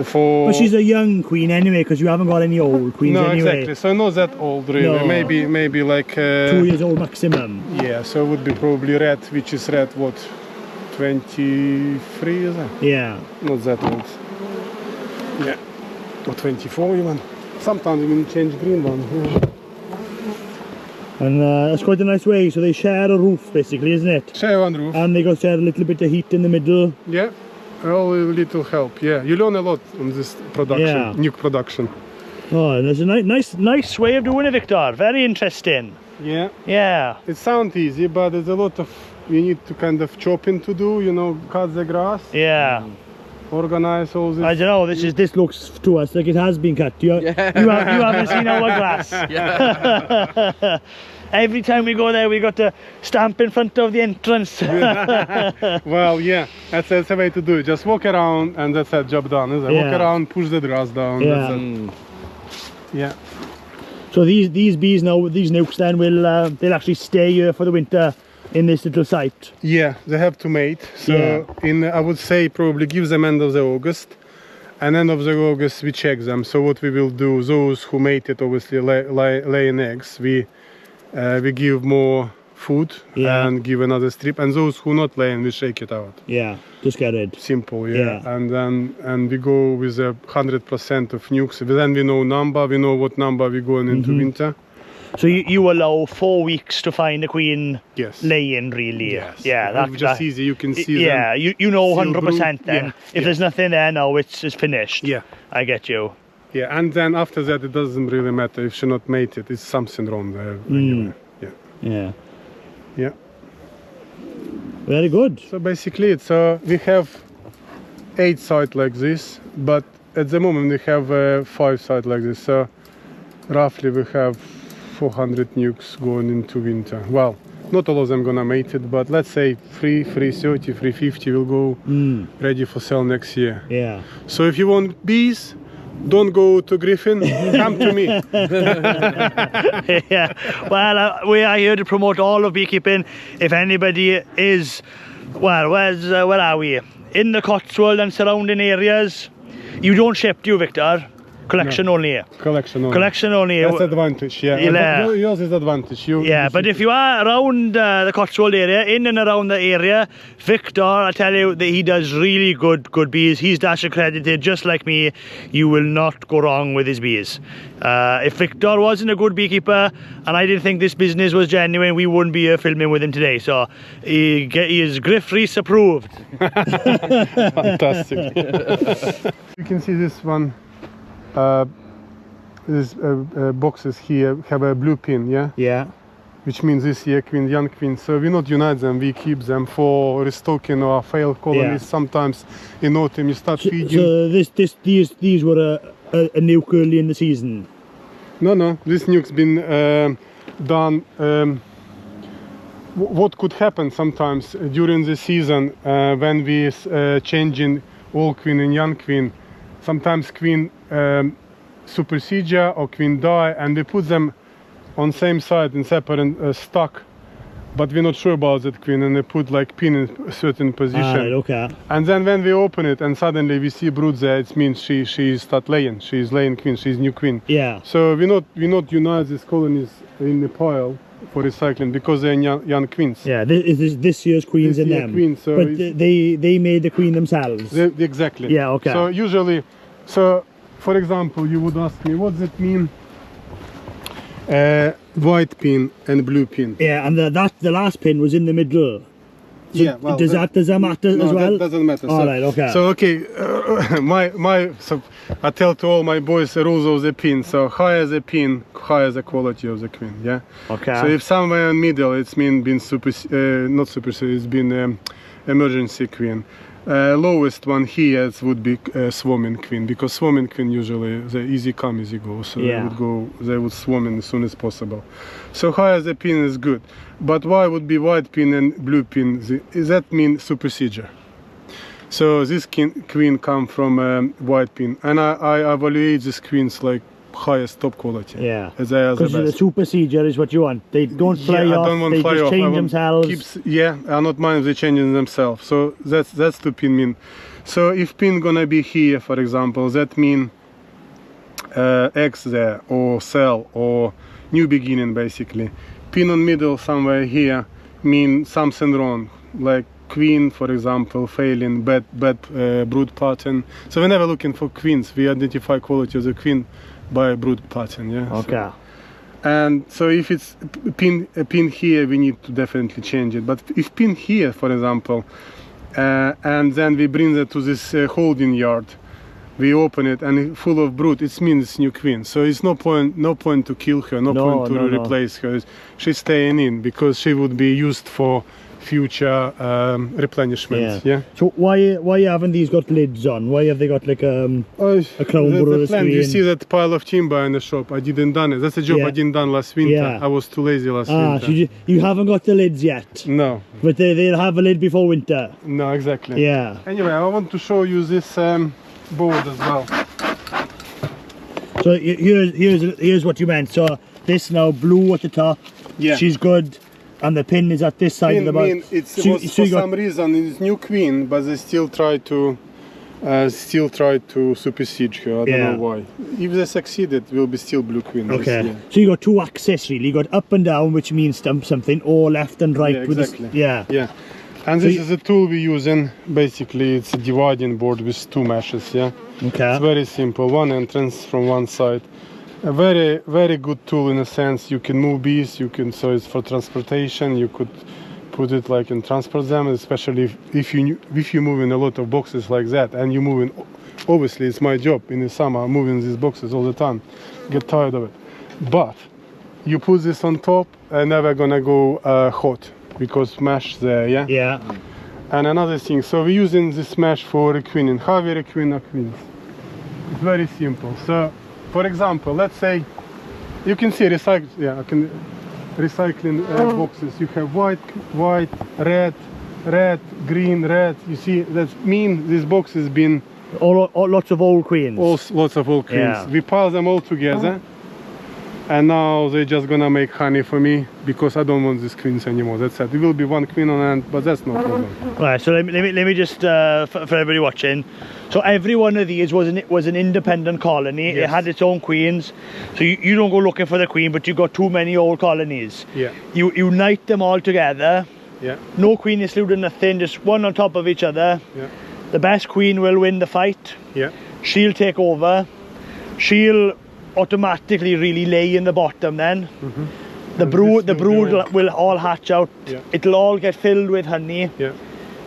For But she's a young queen anyway, because you haven't got any old queens no, anyway. exactly. So not that old, really. No. Maybe like 2 years old maximum. yeah. So it would be probably red, which is red. What, 23 is it? Yeah. Not that old. Yeah. Or 24 even. Sometimes even change green one. Yeah. And that's quite a nice way. So they share a roof, basically, isn't it? Share one roof. And they got share a little bit of heat in the middle. Yeah. All a little help. Yeah. You learn a lot on this production, Yeah. nuke production. Oh, and there's a nice way of doing it, Victor. Very interesting. Yeah. Yeah. It sounds easy, but there's a lot of you need to kind of chopping to do. You know, cut the grass, Yeah. organize all this. I don't know. This looks to us like it has been cut. You haven't seen our glass. Yeah. Every time we go there, we got to stamp in front of the entrance. Well, yeah, that's a way to do it. Just walk around and that's that job done, isn't it? Yeah. Walk around, push the grass down. Yeah. That's it. Mm. Yeah. So these bees now, these nukes, then will they'll actually stay here for the winter in this little site. Yeah, they have to mate. So I would say probably give them end of the August. And end of the August we check them. So what we will do, those who mated obviously laying eggs, we give more food and give another strip. And those who not laying, we shake it out. Yeah, just get rid. Simple, yeah. And we go with 100% of nukes. Then we know number, we know what number we're going into winter. So you allow 4 weeks to find a queen Yes. laying, really. Yes. Yeah, That's just easy. You can see yeah, them. you know seal 100% brood. then. Yeah, If there's nothing there now, it's finished. Yeah. I get you. Yeah, and then after that it doesn't really matter if she not mated. It's something wrong there. Anyway. Yeah. Yeah. Yeah. Very good. So basically it's we have 8 sites like this, but at the moment we have 5 sites like this. So roughly we have 400 nukes going into winter. Well, not all of them gonna mate it, but let's say 330, 350 will go ready for sale next year. Yeah. So if you want bees, don't go to Griffin, come to me. Yeah. Well, we are here to promote all of beekeeping. If anybody is, well, where are we? In the Cotswold and surrounding areas. You don't ship, do you, Victor? Collection only. Collection only. Collection only. That's advantage, yeah. Yeah. Yours is advantage. But if you are around the Cotswold area, in and around the area, Viktor, I tell you that he does really good bees. He's Dash accredited, just like me. You will not go wrong with his bees. If Viktor wasn't a good beekeeper and I didn't think this business was genuine, we wouldn't be here filming with him today. So he is Griff Reese approved. Fantastic. You can see this one. These boxes here have a blue pin, yeah? Yeah. Which means this year queen, young queen. So we not unite them, we keep them for restocking or failed colonies. Sometimes in autumn you start feeding. So these were a nuke early in the season? No, this nuke's been done. What could happen sometimes during the season when we changing old queen and young queen, sometimes queen supersede or queen die, and we put them on same side in separate stock, but we're not sure about that queen, and they put like pin in a certain position. Okay. And then when we open it and suddenly we see brood there, it means she start laying. She's laying queen. She's new queen. Yeah. So we not unite these colonies in the pile for recycling because they're young queens. Yeah. This year's queens in them. Queen, so but they made the queen themselves. Exactly. Yeah. Okay. So usually, for example, you would ask me, what does it mean? White pin and blue pin. Yeah, and the last pin was in the middle. So yeah. Well, does that matter no, as well? That doesn't matter. All right. Okay. So okay, so I tell to all my boys the rules of the pin. So higher the pin, higher the quality of the queen. Yeah. Okay. So if somewhere in middle, it's been not super. It's been emergency queen. Lowest one here would be swarming queen, because swarming queen usually the easy come easy go, so they would swarm in as soon as possible. So higher the pin is good, but why would be white pin and blue pin? That means supersedure. So this queen come from white pin, and I evaluate these queens like highest top quality. Yeah. They are the best. The supersedure is what you want. They don't fly off. I don't want they fly just off. change themselves. I not mind if they changing themselves. So that's the pin mean. So if pin gonna be here, for example, that mean eggs there or cell or new beginning basically. Pin on middle somewhere here mean something wrong, like queen, for example, failing, bad brood pattern. So we're never looking for queens. We identify quality of the queen by brood pattern. Yeah. Okay. So, and so if it's a pin here, we need to definitely change it. But if pin here, for example, and then we bring it to this holding yard, we open it and full of brood, it means it's new queen. So it's no point to kill her, no point to replace her. She's staying in because she would be used for future replenishment. Yeah. So why haven't these got lids on? Why have they got like a crown the plan. You see that pile of timber in the shop? I didn't done it. That's a job I didn't done last winter. Yeah. I was too lazy last winter. So you haven't got the lids yet? No. But they'll have a lid before winter? No, exactly. Yeah. Anyway, I want to show you this board as well. So here's what you meant. So this now blue at the top. Yeah. She's good. And the pin is at this side of the box. For some reason it's new queen, but they still try to supersede her. I don't know why. If they succeed, it will be still blue queen. Okay. So you got two axes really. You got up and down, which means something, or left and right. Yeah, exactly. Yeah. And this is a tool we're using. Basically, it's a dividing board with two meshes. Yeah. Okay. It's very simple. One entrance from one side. A very good tool in a sense. You can move bees. So it's for transportation. You could put it like and transport them, especially if you move in a lot of boxes like that, and you moving. Obviously, it's my job in the summer moving these boxes all the time. Get tired of it. But you put this on top, and never gonna go hot because mesh there. Yeah. Yeah. And another thing. So we're using this mesh for requeening. How we requeen our queens? It's very simple. So. For example, let's say you can see recycling boxes. You have white, red, green, red. You see that mean this box has been lots of old queens. Lots of old queens. Yeah. We pile them all together, And now they're just gonna make honey for me because I don't want these queens anymore. That's it. There will be one queen on end, but that's no problem. Right, so let me just for everybody watching. So every one of these was an independent colony. Yes. It had its own queens. So you don't go looking for the queen, but you got too many old colonies. Yeah. You unite them all together. Yeah. No queen is excluded, nothing. Just one on top of each other. Yeah. The best queen will win the fight. Yeah. She'll take over. She'll automatically really lay in the bottom then. The brood will all hatch out. Yeah. It'll all get filled with honey. Yeah.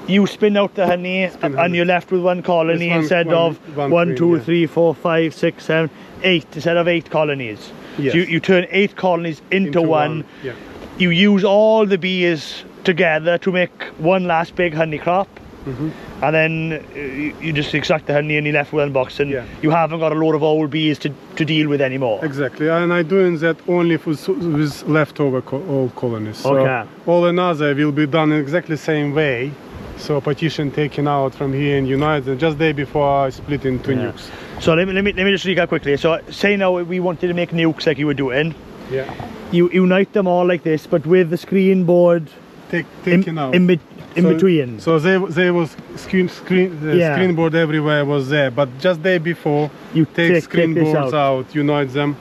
You spin out the honey and honey. you're left with one colony One- instead one- of one 1, queen, 2, yeah. 3, 4, 5, 6, 7, 8 instead of 8 colonies. Yes. So you turn 8 colonies into one. Yeah. You use all the bees together to make one last big honey crop. And then you just extract the honey and you're left with one box, and Yeah. you haven't got a load of old bees to deal with anymore. Exactly, and I'm doing that only with leftover old colonies. So Okay. all another will be done exactly same way. So partition taken out from here and unite them just day before I split into nucs. So let me just recap quickly. So say now we wanted to make nucs like you were doing. Yeah. You unite them all like this, but with the screen board Taken out. in So- between. So there was screen board everywhere was there, but just day before You take take screen this boards out, unite them.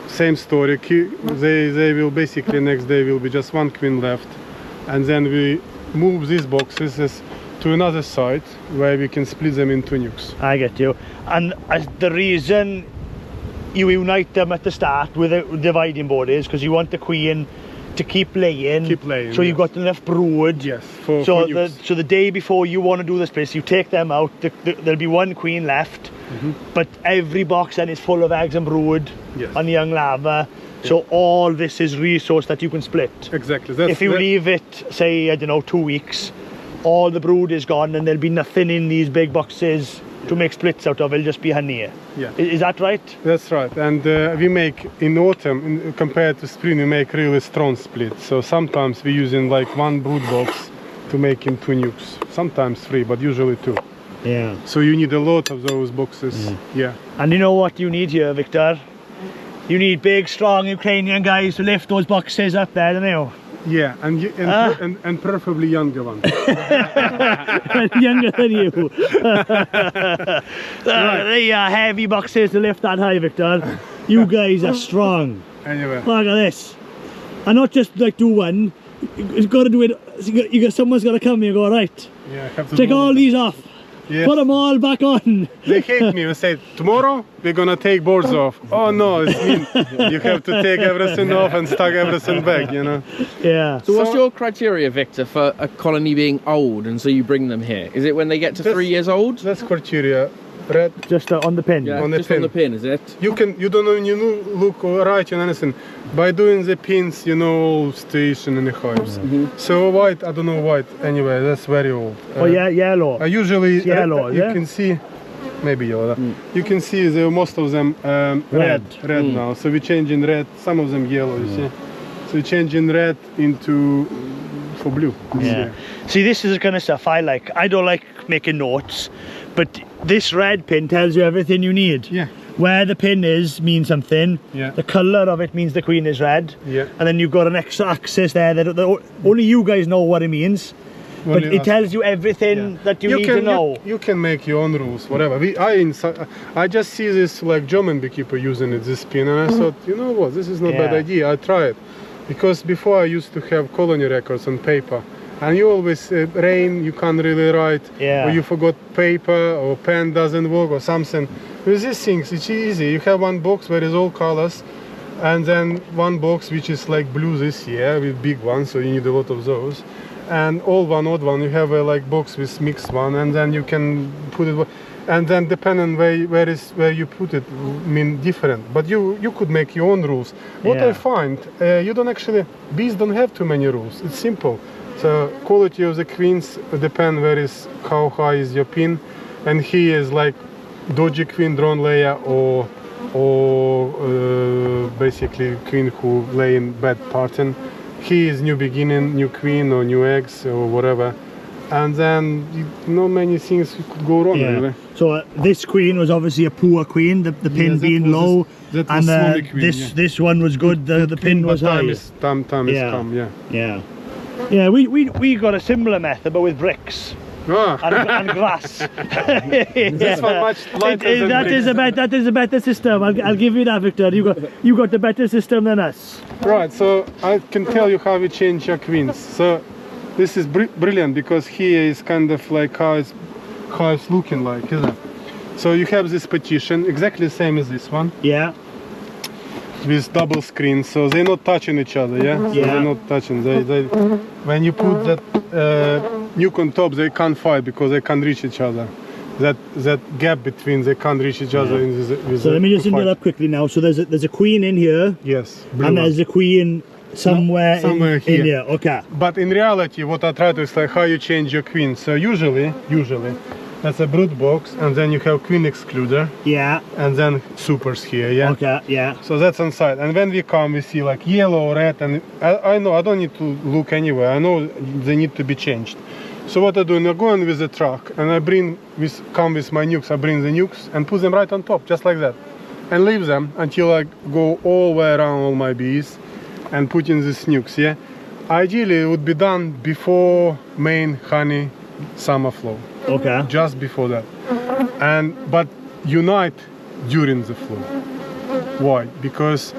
Same story. They will basically next day will be just one queen left, and then we move these boxes to another site where we can split them into nucs. I get you. And the reason you unite them at the start with a dividing board is because you want the queen to keep laying. So you've got enough brood. Yes. So the day before you want to do the split, you take them out. There'll be one queen left, but every box then is full of eggs and brood on young larvae. So all this is resource that you can split. Exactly. If you leave it, say, I don't know, 2 weeks, all the brood is gone and there'll be nothing in these big boxes to make splits out of. It'll just be honey. Yeah. Is that right? That's right. And we make in autumn, compared to spring, we make really strong splits. So sometimes we're using like one brood box to make in 2 nucs. Sometimes 3, but usually 2. Yeah. So you need a lot of those boxes. Yeah. And you know what you need here, Viktor? You need big, strong Ukrainian guys to lift those boxes up there, don't you? Yeah, and preferably younger ones. Younger than you. They are heavy boxes to lift that high, Viktor. You guys are strong. Anyway. Look at this. And not just like do one. You've got to do it. Someone's got to come here and go, right, Yeah, I have to take do all it. these off. Yes. Put them all back on. They hate me and say, tomorrow we're gonna take boards off. Oh no, it's mean. You have to take everything off and stuck everything back, you know? Yeah. So what's your criteria, Victor, for a colony being old and so you bring them here? Is it when they get to 3 years old? That's criteria. Red. Just on the pin. Yeah, on the just pin. on the pin, is it? You don't even look or write on anything. By doing the pins, you know all station and the hives. So white, I don't know white. Anyway, that's very old. Oh yeah, yellow. I usually yellow, you yeah? can see maybe yellow. You can see most of them red now. So we change in red. Some of them yellow. You see. So we change in red into for blue. Yeah. See, this is the kind of stuff I like. I don't like making notes, but this red pin tells you everything you need. Yeah. Where the pin is means something. Yeah. The colour of it means the queen is red. Yeah. And then you've got an extra axis there that only you guys know what it means. But Only it us. tells you everything that you need to know. You can make your own rules, whatever. I just see this like German beekeeper using it, this pin, and I thought, you know what, this is not a bad idea. I try it because before I used to have colony records on paper, and you always rain, you can't really write, or you forgot paper, or pen doesn't work, or something. With these things, it's easy. You have one box where is all colors, and then one box which is like blue this year with big ones, so you need a lot of those. And all one odd one, you have a like box with mixed one, and then you can put it, and then depending where you put it, mean different. But you could make your own rules. What I find, you don't actually, bees don't have too many rules. It's simple. So quality of the queens depend how high is your pin, and here is like dodgy queen drone layer or basically queen who lay in bad pattern. He is new beginning, new queen or new eggs or whatever, and then not many things could go wrong really. So this queen was obviously a poor queen, the pin that being was low, that was and slowly queen, this yeah. this one was good. The pin was high. Time Yeah. is come, yeah. Yeah, yeah. We got a similar method, but with bricks. Ah. And grass. This one much lighter than that bricks. is a better system. I'll give you that, Victor. You got the better system than us. Right, so I can tell you how we change your queens. So this is brilliant because here is kind of like how it's looking like, isn't it? So you have this partition, exactly the same as this one, Yeah. with double screen, so they're not touching each other, yeah? So Yeah. they're not touching. They when you put that nuke on top, they can't fight because they can't reach each other. That gap between, they can't reach each other. In this, So let me just interrupt quickly now. So there's a queen in here, Yes, and brilliant. there's a queen somewhere somewhere in here. here. Okay. But in reality, what I try to is like how you change your queen. So usually, that's a brood box, and then you have queen excluder, Yeah. and then supers here, yeah? Okay. Yeah. So that's inside. And when we come, we see like yellow, red, and I know I don't need to look anywhere. I know they need to be changed. So what I do, I'm going with the truck, and I come with my nukes. I bring the nukes and put them right on top, just like that, and leave them until I go all the way around all my bees, and put in these nukes. Yeah. Ideally, it would be done before main honey summer flow. Okay. Just before that, but unite during the flow. Why? Because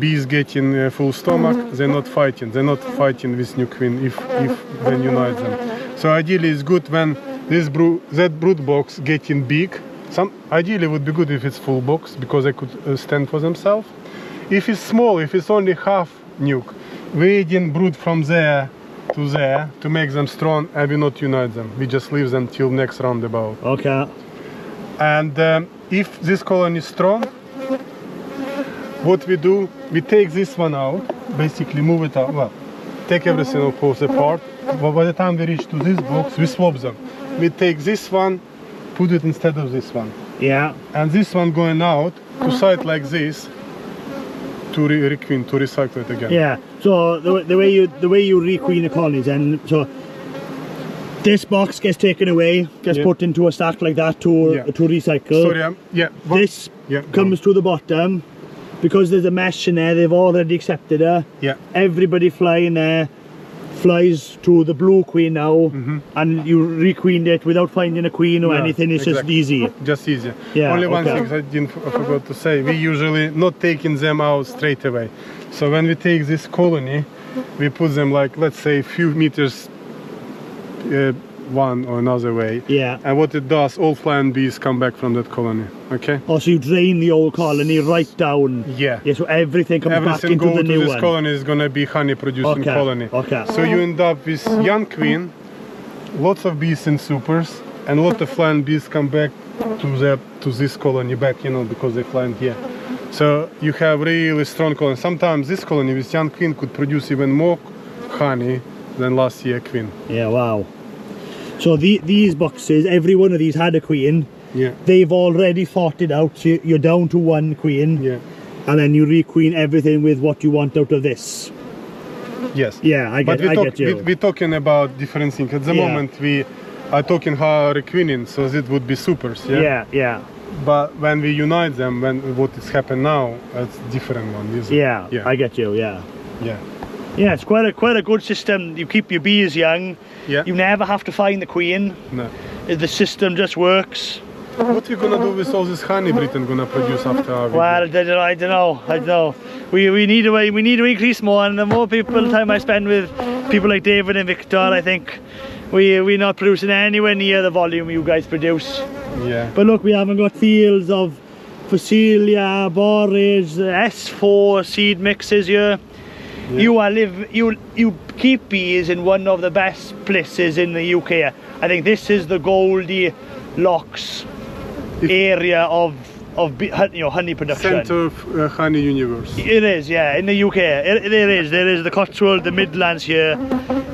bees getting full stomach, they're not fighting with new queen if then unite them. So ideally it's good when that brood box getting big. Ideally it would be good if it's full box because they could stand for themselves. If it's small, if it's only half nuke, we didn't brood from there to there to make them strong, and we not unite them. We just leave them till next roundabout. Okay. And if this colony is strong, what we do, we take this one out, basically move it out, well, take everything of course apart, but by the time we reach to this box, we swap them. We take this one, put it instead of this one. Yeah. And this one going out to site like this, to requeen, to recycle it again. Yeah. So the way you requeen the colonies, and so this box gets taken away, gets put into a stack like that to recycle. Sorry, This comes to the bottom because there's a mesh in there. They've already accepted her. Yeah. Everybody flying there flies to the blue queen now, and you requeened it without finding a queen or anything. It's just easy. Just easier. Yeah, Only one okay. thing I forgot to say. We usually not taking them out straight away. So when we take this colony, we put them like, let's say, a few meters one or another way. Yeah. And what it does, all flying bees come back from that colony. Okay. Oh, so you drain the old colony right down. Yeah. Yeah. So everything comes back Everything into go the to new this one. colony is gonna be honey producing Okay, colony. okay. So you end up with young queen, lots of bees in supers, and a lot of flying bees come back to this colony back, you know, because they flying here. So you have really strong colony. Sometimes this colony with young queen could produce even more honey than last year queen. Yeah. Wow. So these boxes, every one of these had a queen. Yeah. They've already thought it out. So you're down to one queen. Yeah. And then you requeen everything with what you want out of this. Yes. Yeah, I get you. We're talking about different things. At the moment we are talking how requeening, so it would be supers. Yeah. Yeah. Yeah. But when we unite them, when what is happened now, it's different one. Isn't it? Yeah. Yeah. I get you. Yeah. Yeah. Yeah. It's quite a good system. You keep your bees young. Yeah. You never have to find the queen. No. The system just works. What we gonna do with all this honey Britain gonna produce after our Well, video? I don't know. We need to increase more, and the more time I spend with people like David and Victor, I think we're not producing anywhere near the volume you guys produce. Yeah. But look, we haven't got fields of Facilia, Borage, S4 seed mixes here. You keep bees in one of the best places in the UK. I think this is the Goldilocks area of honey production. Center of honey universe. It is, yeah, in the UK. There is the Cotswold, the Midlands here.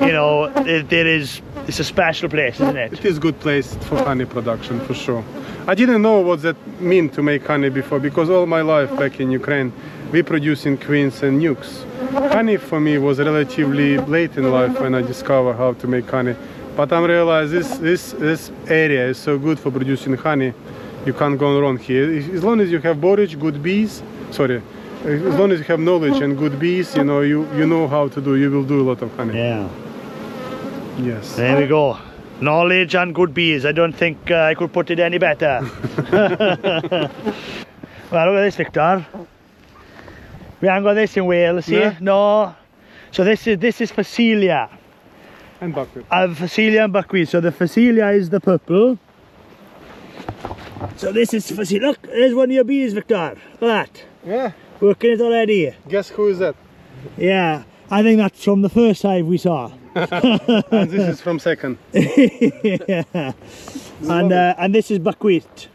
You know, it's a special place, isn't it? It is a good place for honey production for sure. I didn't know what that mean to make honey before, because all my life back in Ukraine we producing queens and nukes. Honey for me was relatively late in life when I discovered how to make honey. But I realize this area is so good for producing honey. You can't go wrong here. As long as you have borage, good bees. Sorry, as long as you have knowledge and good bees, you know how to do. You will do a lot of honey. Yeah. Yes. There we go. Knowledge and good bees. I don't think I could put it any better. Well, look at this, Victor. We haven't got this in Wales, see? Yeah. No. So this is Phacelia. And buckwheat. Phacelia and buckwheat. So the Phacelia is the purple. So this is Phacelia. Look, there's one of your bees, Victor. Look at that. Yeah. Working it already. Guess who is that? Yeah. I think that's from the first hive we saw. And this is from second. Yeah. And this is buckwheat.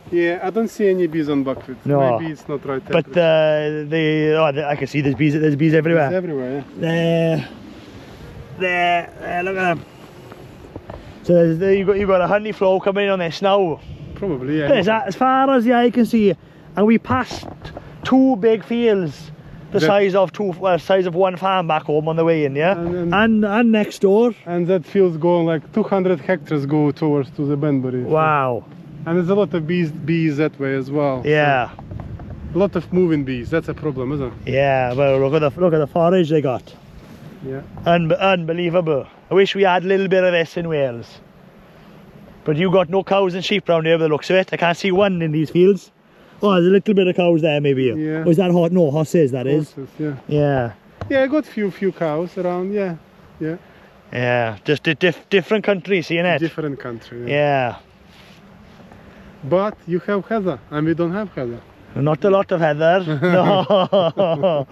Yeah, I don't see any bees on buckwheat. No. Maybe it's not right. But I can see there's bees everywhere. It's everywhere, yeah. There, look at them. So you've got a honey flow coming in on this now. Probably, yeah. There's that, as far as the eye can see, and we passed two big fields, the size of one farm back home on the way in, yeah. And next door. And that field's going like 200 hectares go towards to the Banbury. Wow. And there's a lot of bees that way as well. Yeah. So a lot of moving bees. That's a problem, isn't it? Yeah. Well, look at the forage they got. Yeah. Unbelievable. I wish we had a little bit of this in Wales. But you got no cows and sheep around here by the looks of it. I can't see one in these fields. Oh, there's a little bit of cows there maybe. Yeah. Or is that no, horses that is? Horses, yeah. Yeah. Yeah, I got few cows around, yeah. Yeah. Yeah, just different countries, seeing it? Different country, yeah. Yeah. But you have heather, and we don't have heather. Not a lot of heather. No.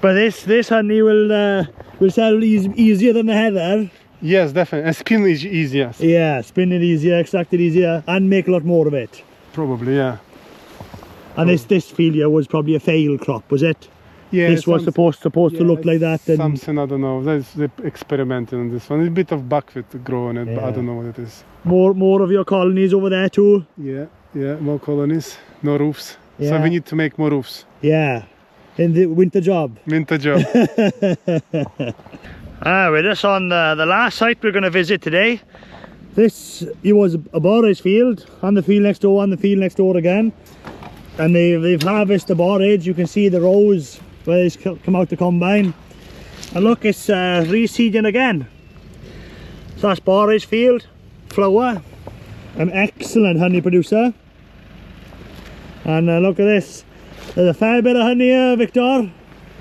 But this honey will sell easier than the heather. Yes, definitely. And spin is easier. Yeah, spin it easier, extract it easier, and make a lot more of it. Probably, yeah. And this field here was probably a failed crop, was it? Yeah. This was supposed to look like that. And something, I don't know. That's the experimenting on this one. It's a bit of buckwheat growing it, but I Yeah. don't know what it is. More of your colonies over there too. Yeah, yeah, more colonies, no roofs. So Yeah. we need to make more roofs. Yeah, in the winter job. Winter job. We're just on the last site we're going to visit today. This was a borage field, and the field next door, and the field next door again. And they've harvested the borage. You can see the rows where it's come out the combine. And look, it's reseeding again. So that's borage field, flower, an excellent honey producer. And look at this. There's a fair bit of honey here, Victor.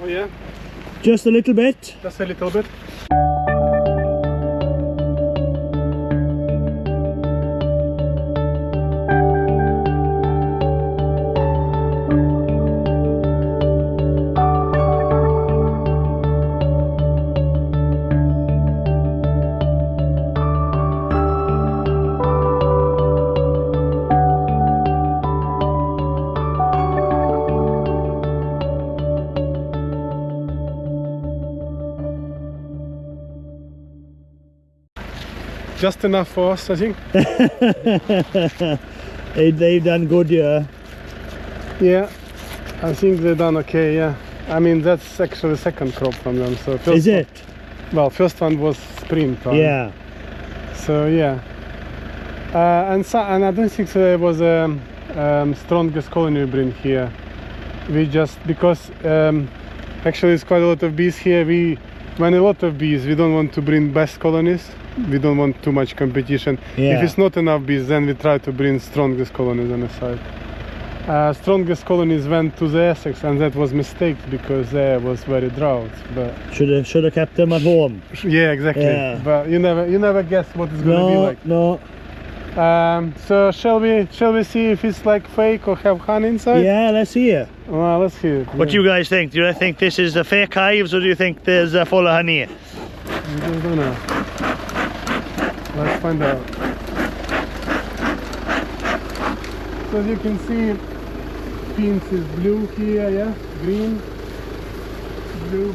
Oh yeah? Just a little bit. Just a little bit. Just enough for us, I think. They've done good, yeah. Yeah, I think they've done okay, yeah. I mean, that's actually the second crop from them. So first Is it? Well, first one was springtime. Yeah. So yeah. And I don't think so there was a strongest colony breed here. We just, because actually there's quite a lot of bees here. When a lot of bees, we don't want to bring best colonies. We don't want too much competition. Yeah. If it's not enough bees, then we try to bring strongest colonies on the side. Strongest colonies went to the Essex, and that was mistake because there was very drought. But Should have kept them at home. yeah, exactly. Yeah. But you never guess what it's gonna be like. No. So shall we see if it's like fake or have honey inside? Yeah, let's see it. Well, let's see it. What do you guys think? Do you think this is a fake hives, or do you think there's full of honey? I don't know. Let's find out. So as you can see, pins is blue here, yeah, green, blue,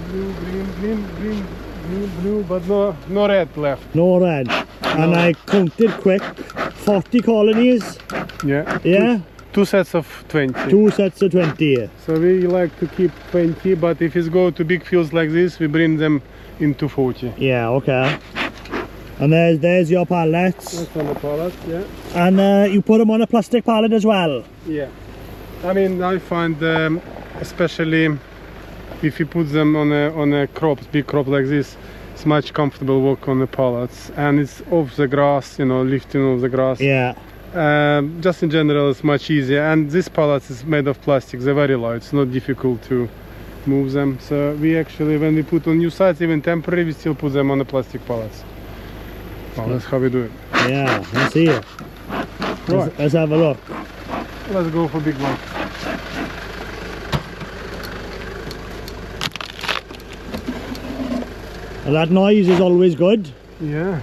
green, blue, but no red left. No red. And I counted quick, 40 colonies. Yeah. Yeah. Two sets of 20. 2 sets of 20. So we like to keep 20, but if it's go to big fields like this, we bring them into 40. Yeah, okay. And there's your pallets. That's on the pallet, yeah. And you put them on a plastic pallet as well? Yeah. I mean, I find, especially if you put them on a crop, big crop like this, it's much comfortable work on the pallets, and it's off the grass, you know, lifting off the grass. Yeah. Just in general, it's much easier. And this pallet is made of plastic; they're very light. It's not difficult to move them. So we actually, when we put on new sites, even temporary, we still put them on the plastic pallets. Well, that's how we do it. Yeah, I see it. Right. Let's have a look. Let's go for big one. Well, that noise is always good. Yeah.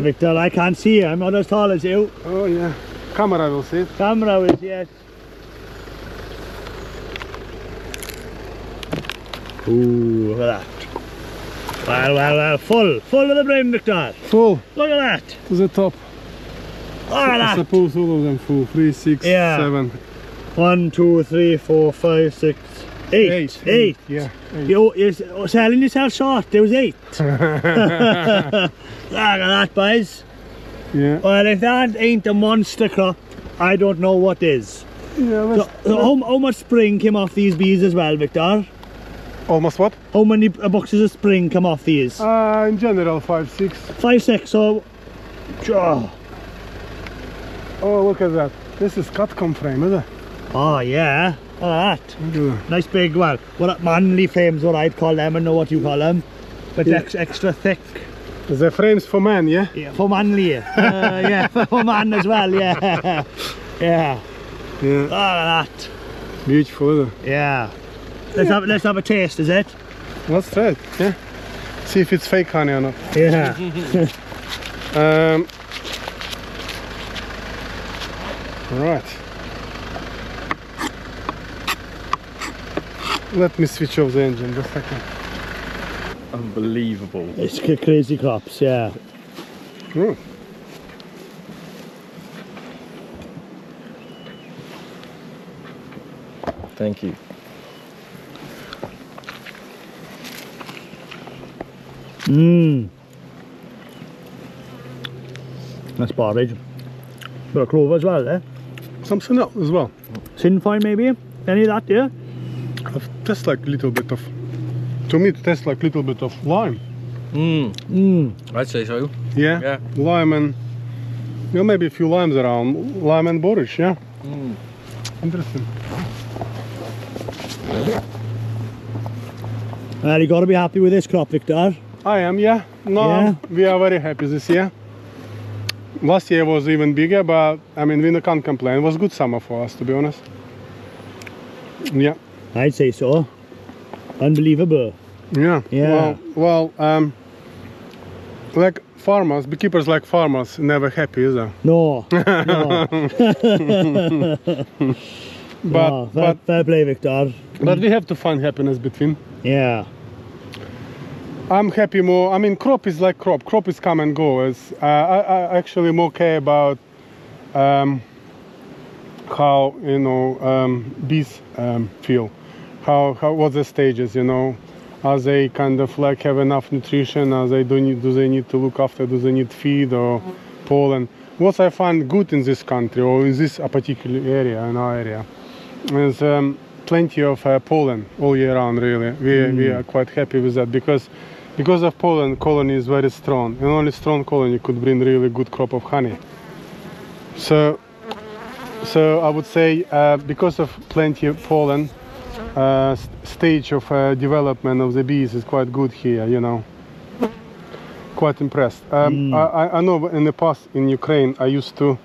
Victor, I can't see you. I'm not as tall as you. Oh yeah. Camera will see it. Camera is, yes. Ooh, look at that. Well, full to the brim, Victor. Full. Look at that. To the top. Look at I that. suppose all of them full. 3, 6, Yeah. 7. 1, 2, 3, 4, 5, 6, 8. 8. Yeah. 8. You're selling yourself short. There was 8. Look at that, boys. Yeah. Well, if that ain't a monster crop, I don't know what is. Yeah. So how much spring came off these bees as well, Victor? Almost what? How many boxes of spring come off these? In general, 5, 6. 5, 6, so... Oh, look at that. This is Cutcomb frame, isn't it? Oh, yeah. Look at that. Look at that. Nice big, well, manly frames, what I'd call them, I know what you call them. But Yeah. extra thick. The frames for men, yeah? Yeah, for manly. Yeah, for man as well, yeah. Yeah. Yeah. Look at that. Beautiful, isn't it? Yeah. Let's have a taste, is it? Let's try it, yeah? See if it's fake honey or not. Yeah. Right. Let me switch off the engine just a second. Unbelievable. It's crazy crops, yeah. Oh. Thank you. Mmm. That's Borage. Bit of clover as well, eh? Something else as well. Sinfoil maybe? Any of that, yeah? It tastes like a little bit of, to me it tastes like a little bit of lime. I'd say so. Yeah? Yeah. Lime and, you know, maybe a few limes around. Lime and borage, yeah? Interesting. Well, you got to be happy with this crop, Victor. I am, yeah. No, Yeah? we are very happy this year. Last year was even bigger, but I mean, we can't complain. It was a good summer for us, to be honest. Yeah. I'd say so. Unbelievable. Yeah. Yeah. Well, like farmers, beekeepers like farmers, never happy, is there? No. No. But fair play, Victor. but we have to find happiness between. Yeah. I'm happy more. I mean, crop is like crop. Crop is come and go. I actually more care about how, you know, bees feel. How what the stages, you know, are they kind of like have enough nutrition? Are they do they need to look after? Do they need feed or pollen? What I find good in this country or in this particular area, in our area, is plenty of pollen all year round. Really, we are quite happy with that because of pollen, colony is very strong, and only strong colony could bring really good crop of honey. So I would say because of plenty of pollen, stage of development of the bees is quite good here. You know, quite impressed. I know in the past in Ukraine I used to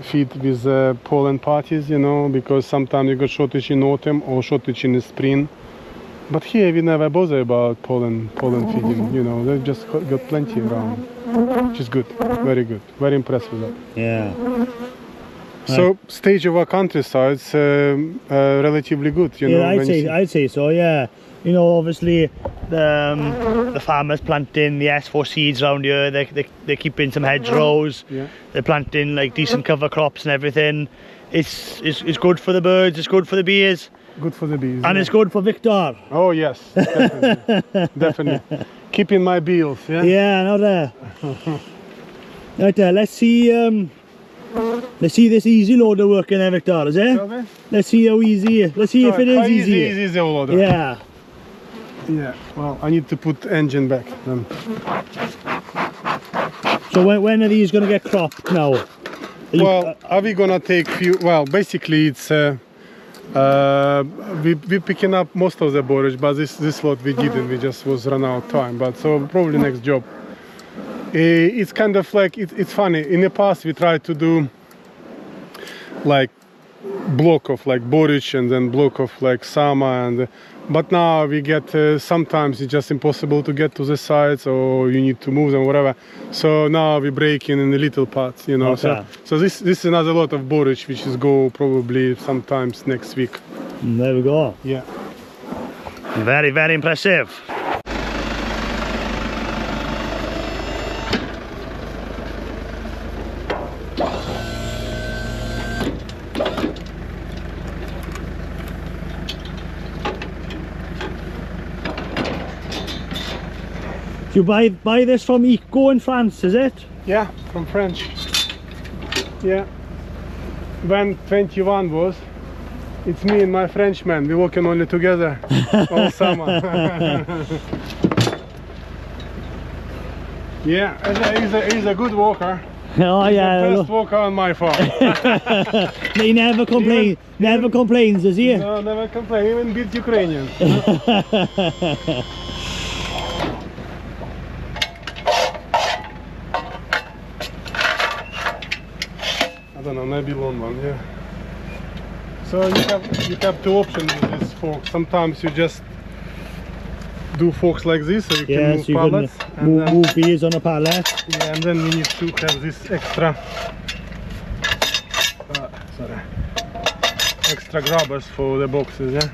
feed with pollen parties, you know, because sometimes you got shortage in autumn or shortage in the spring. But here we never bother about pollen feeding, you know, they just got plenty around, which is good, very good, very impressed with that. Yeah. So stage of our countryside is relatively good, you know. Yeah, I'd say so, yeah. You know, obviously the farmers planting the S4 seeds around here, they're keeping some hedgerows, Yeah. they're planting like decent cover crops and everything. It's good for the birds, it's good for the bees. good for the bees. And it's good for Viktor. Oh yes, definitely. Definitely. Keeping my bees, yeah? Yeah, not there. Right there, let's see this easy loader working there, Viktor, is it? Okay. Let's see how easy, let's see if it is easy. Easy loader. Yeah. Yeah, well, I need to put engine back then. So when are these going to get cropped now? Well, are we gonna take few? Well, basically it's we picking up most of the borage, but this lot we didn't. We just was run out of time. But so probably next job. It's kind of like it's funny. In the past we tried to do like block of like borage and then block of like sama, and but now we get sometimes it's just impossible to get to the sides, or you need to move them, whatever. So now we break in the little parts, you know. Okay. So this is another lot of borage which is go probably sometimes next week. And there we go. Yeah. Very, very impressive. You buy this from Eco in France, is it? Yeah, from French. Yeah. When 21 was, it's me and my Frenchman. We working only together all summer. Yeah, he's a good walker. Oh yeah. The best walker on my farm. He never complains. Never complains, does he? No, never complain. Even beat Ukrainians. I don't know, maybe long one, yeah. So you have two options with this fork. Sometimes you just do forks like this, so you can move so you pallets. can move bees on a pallet. Yeah, and then you need to have this extra extra grabbers for the boxes, yeah.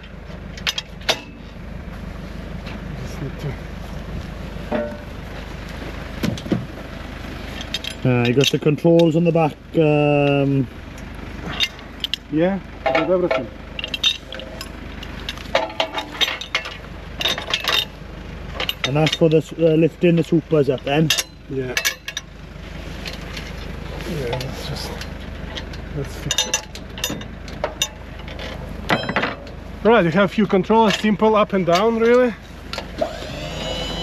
Just need to. You got the controls on the back. Yeah, got everything. And that's for the lifting the supers up then. Yeah. Yeah, let's fix it. Right, you have a few controls, simple up and down, really.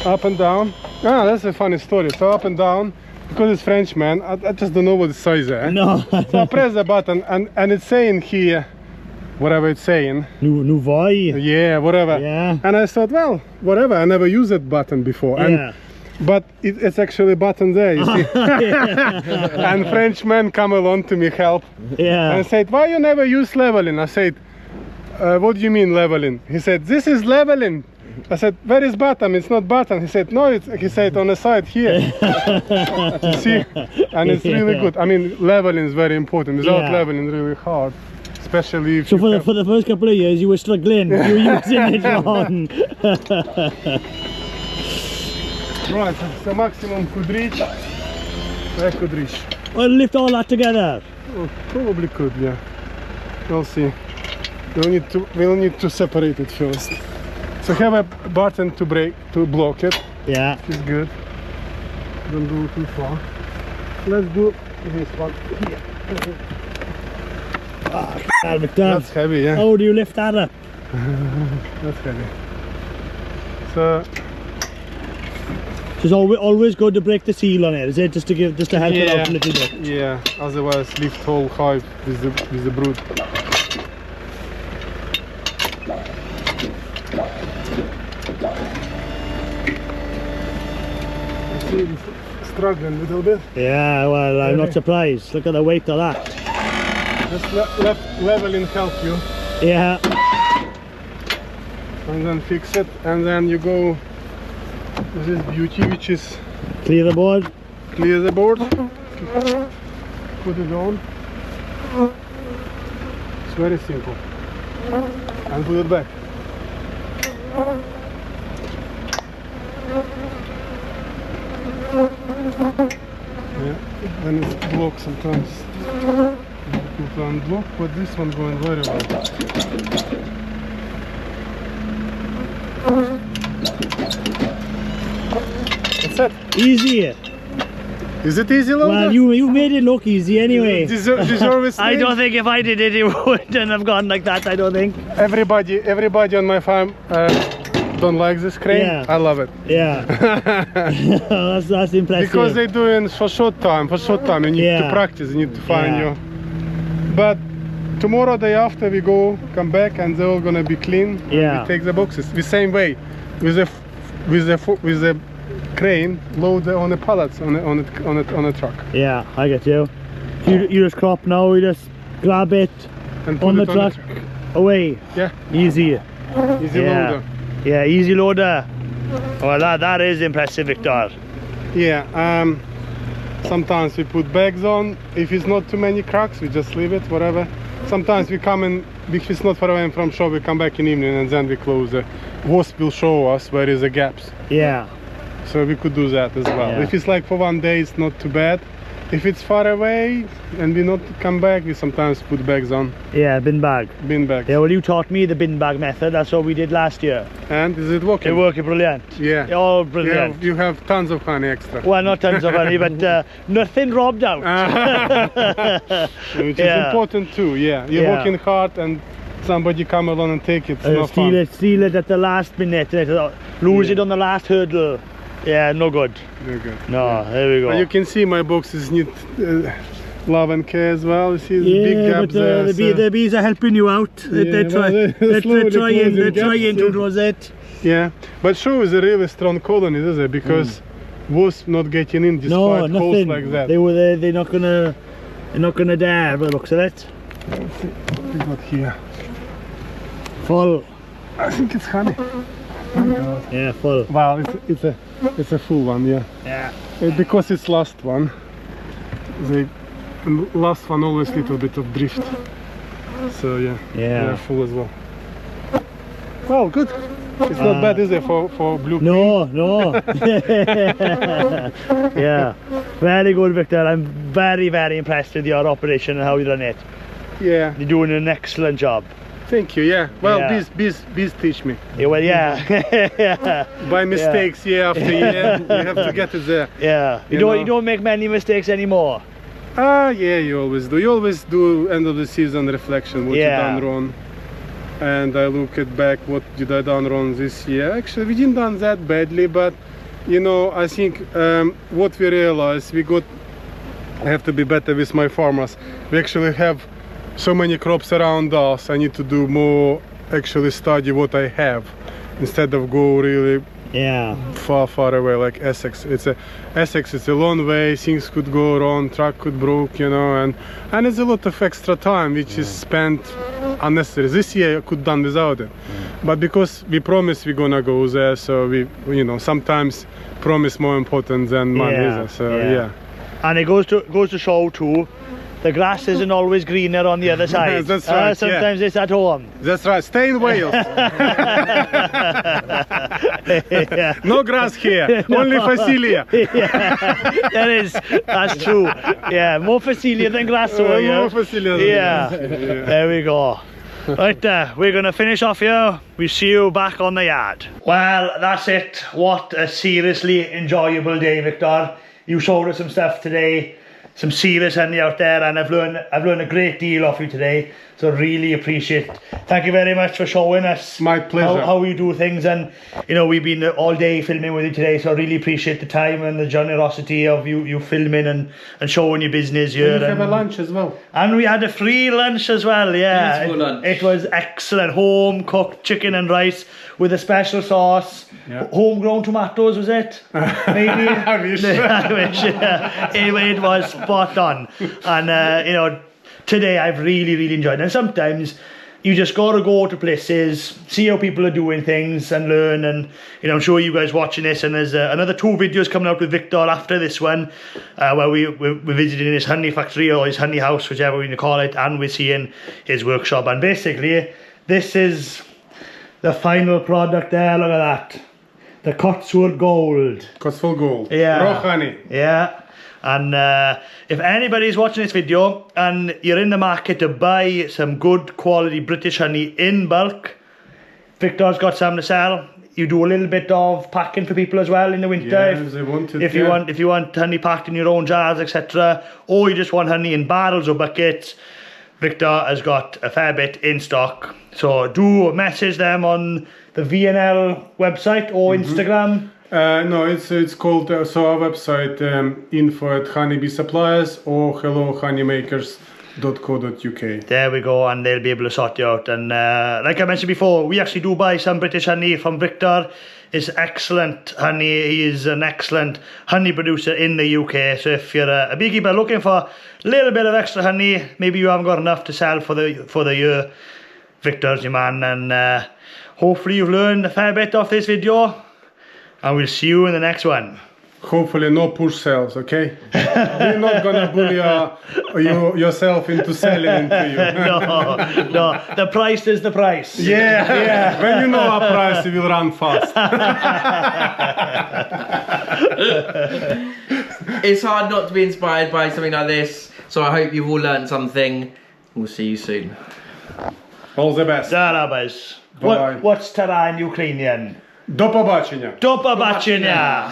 Up and down. Ah, that's a funny story. So up and down, because it's French, man, I just don't know what the size is. No. So I press the button and it's saying here, whatever it's saying. Nouveau. Yeah, whatever. Yeah. And I thought, well, whatever, I never used that button before. Yeah. But it's actually a button there, you see. And Frenchmen come along to me help. Yeah. And said, why you never use leveling? I said, what do you mean leveling? He said, this is leveling. I said, where is bottom? It's not bottom. He said, no, he said on the side here. See? And it's really good. I mean, leveling is very important. Without leveling, really hard. Especially if so for the first couple of years you were struggling. You were using it wrong. Right, so maximum could reach. I could reach. Well, lift all that together. Oh, probably could, yeah. We'll see. We'll need to separate it first. So have a button to block it. Yeah. It's good. Don't go too far. Let's do this one here. That's heavy, yeah. How do you lift that up? That's heavy. So it's always good to break the seal on it, is it? Just to help it out a little bit. Yeah. Otherwise, lift whole hive with the brood. Struggling a little bit. Yeah, well, I'm not surprised. Look at the weight of that. Just leveling help you. Yeah. And then fix it, and then you go with this beauty, which is Clear the board. Clear the board. Put it on. It's very simple. And put it back. Yeah, then it's blocked sometimes. You can block, but this one going very well. that's it. Easy. Is it easy, Lola? Well, you made it look easy anyway. Deserve I don't think if I did it, it wouldn't have gone like that. I don't think. Everybody on my farm don't like this crane. Yeah. I love it. Yeah. that's impressive. Because they do it for short time. You need to practice. You need to find your. But tomorrow, day after, we come back, and they're all gonna be clean. Yeah. We take the boxes the same way, with the crane, load on the pallets on a truck. Yeah, I get you. You just crop now. You just grab it And on put the it truck, away. Yeah. Easy. Easy loader. Yeah, easy loader. Well, that is impressive, Viktor. Yeah. Sometimes we put bags on. If it's not too many cracks, we just leave it, whatever. Sometimes we come in, if it's not far away from shop, we come back in evening and then we close. The wasp will show us where is the gaps. Yeah. So we could do that as well. Yeah. If it's like for 1 day, it's not too bad. If it's far away and we not come back, we sometimes put bags on. Yeah, bin bag. Bin bags. Yeah, well, you taught me the bin bag method. That's what we did last year. And is it working? It worked brilliant. Yeah. Oh, brilliant. Yeah, you have tons of honey extra. Well, not tons of honey, but nothing robbed out. Which is important too. Yeah, you're Yeah. working hard and somebody come along and take it. It's not fun. Steal it at the last minute. Lose it on the last hurdle. Yeah, no good. Very good. No, there we go. But you can see my boxes need love and care as well. You see the big Yeah, gaps but there. the bees are helping you out. They're trying to close it. Yeah, but sure is a really strong colony, is it? Because wasps not getting in despite holes like that. They're not gonna dare by the looks of it. We got here. Full. I think it's honey. Yeah, full. Well, it's a full one, yeah. Yeah. Because it's last one. The last one always little bit of drift. So yeah, they're full as well. Well, good. It's not bad, is it, for blue? No. Yeah, very good, Viktor. I'm very, very impressed with your operation and how you run it. Yeah. You're doing an excellent job. Thank you. Yeah. Well, Yeah. bees teach me. Yeah, well, yeah. Yeah. By mistakes, year after year, you have to get it there. Yeah. You don't make many mistakes anymore. Yeah, you always do. You always do end of the season reflection, what you done wrong. And I look at back, what did I done wrong this year? Actually, we didn't done that badly, but you know, I think what we realized, I have to be better with my farmers. We actually have so many crops around us. I need to do more, actually study what I have instead of go really far away like Essex. Essex is a long way, things could go wrong, truck could break, you know, and it's a lot of extra time which is spent unnecessary. This year I could done without it, but because we promised we're gonna go there, so we, you know, sometimes promise more important than money, is it? So yeah. And it goes to show too, the grass isn't always greener on the other side. That's right. Sometimes it's at home. That's right. Stay in Wales. No grass here. Only Facilia. That's true. Yeah, more Facilia than grass over here. More Facilia. Yeah. There we go. Right there, we're gonna finish off here. We see you back on the yard. Well, that's it. What a seriously enjoyable day, Viktor. You showed us some stuff today, some serious honey out there, and I've learned a great deal off you today. So really appreciate it. Thank you very much for showing us my pleasure how you do things, and you know, we've been all day filming with you today, so I really appreciate the time and the generosity of you filming and showing your business here. And we have a lunch as well. And we had a free lunch as well, yeah. It was excellent. Home cooked chicken and rice with a special sauce. Yeah. Homegrown tomatoes, was it? Maybe. I wish. I wish. Yeah. Anyway, it was spot on. And you know, today I've really enjoyed it. And sometimes you just gotta go to places, see how people are doing things and learn. And you know, I'm sure you guys watching this, and there's another 2 videos coming out with Viktor after this one, where we're visiting his honey factory or his honey house, whichever you call it, and we're seeing his workshop. And basically this is the final product there. Look at that, the Cotswold Gold. Cotswold Gold. Yeah. Raw honey. Yeah. And if anybody's watching this video and you're in the market to buy some good quality British honey in bulk, Viktor's got some to sell. you do a little bit of packing for people as well in the winter. Yeah, if they wanted, if you want honey packed in your own jars, etc., or you just want honey in barrels or buckets, Viktor has got a fair bit in stock. So do message them on the V&L website or Instagram. No, it's called so our website info@honeybee suppliers or hellohoneymakers.co.uk. There we go, and they'll be able to sort you out. And like I mentioned before, we actually do buy some British honey from Viktor. It's excellent honey. He is an excellent honey producer in the UK. So if you're a beekeeper looking for a little bit of extra honey, maybe you haven't got enough to sell for the year, Viktor's your man. And hopefully you've learned a fair bit off this video, and we'll see you in the next one. Hopefully no push sales, okay? We're not gonna bully yourself into selling into you. No, the price is the price. Yeah. When you know our price, you will run fast. It's hard not to be inspired by something like this, so I hope you've all learned something. We'll see you soon. All the best. Zarabas. Bye. What's tara in Ukrainian? До побачення. До побачення.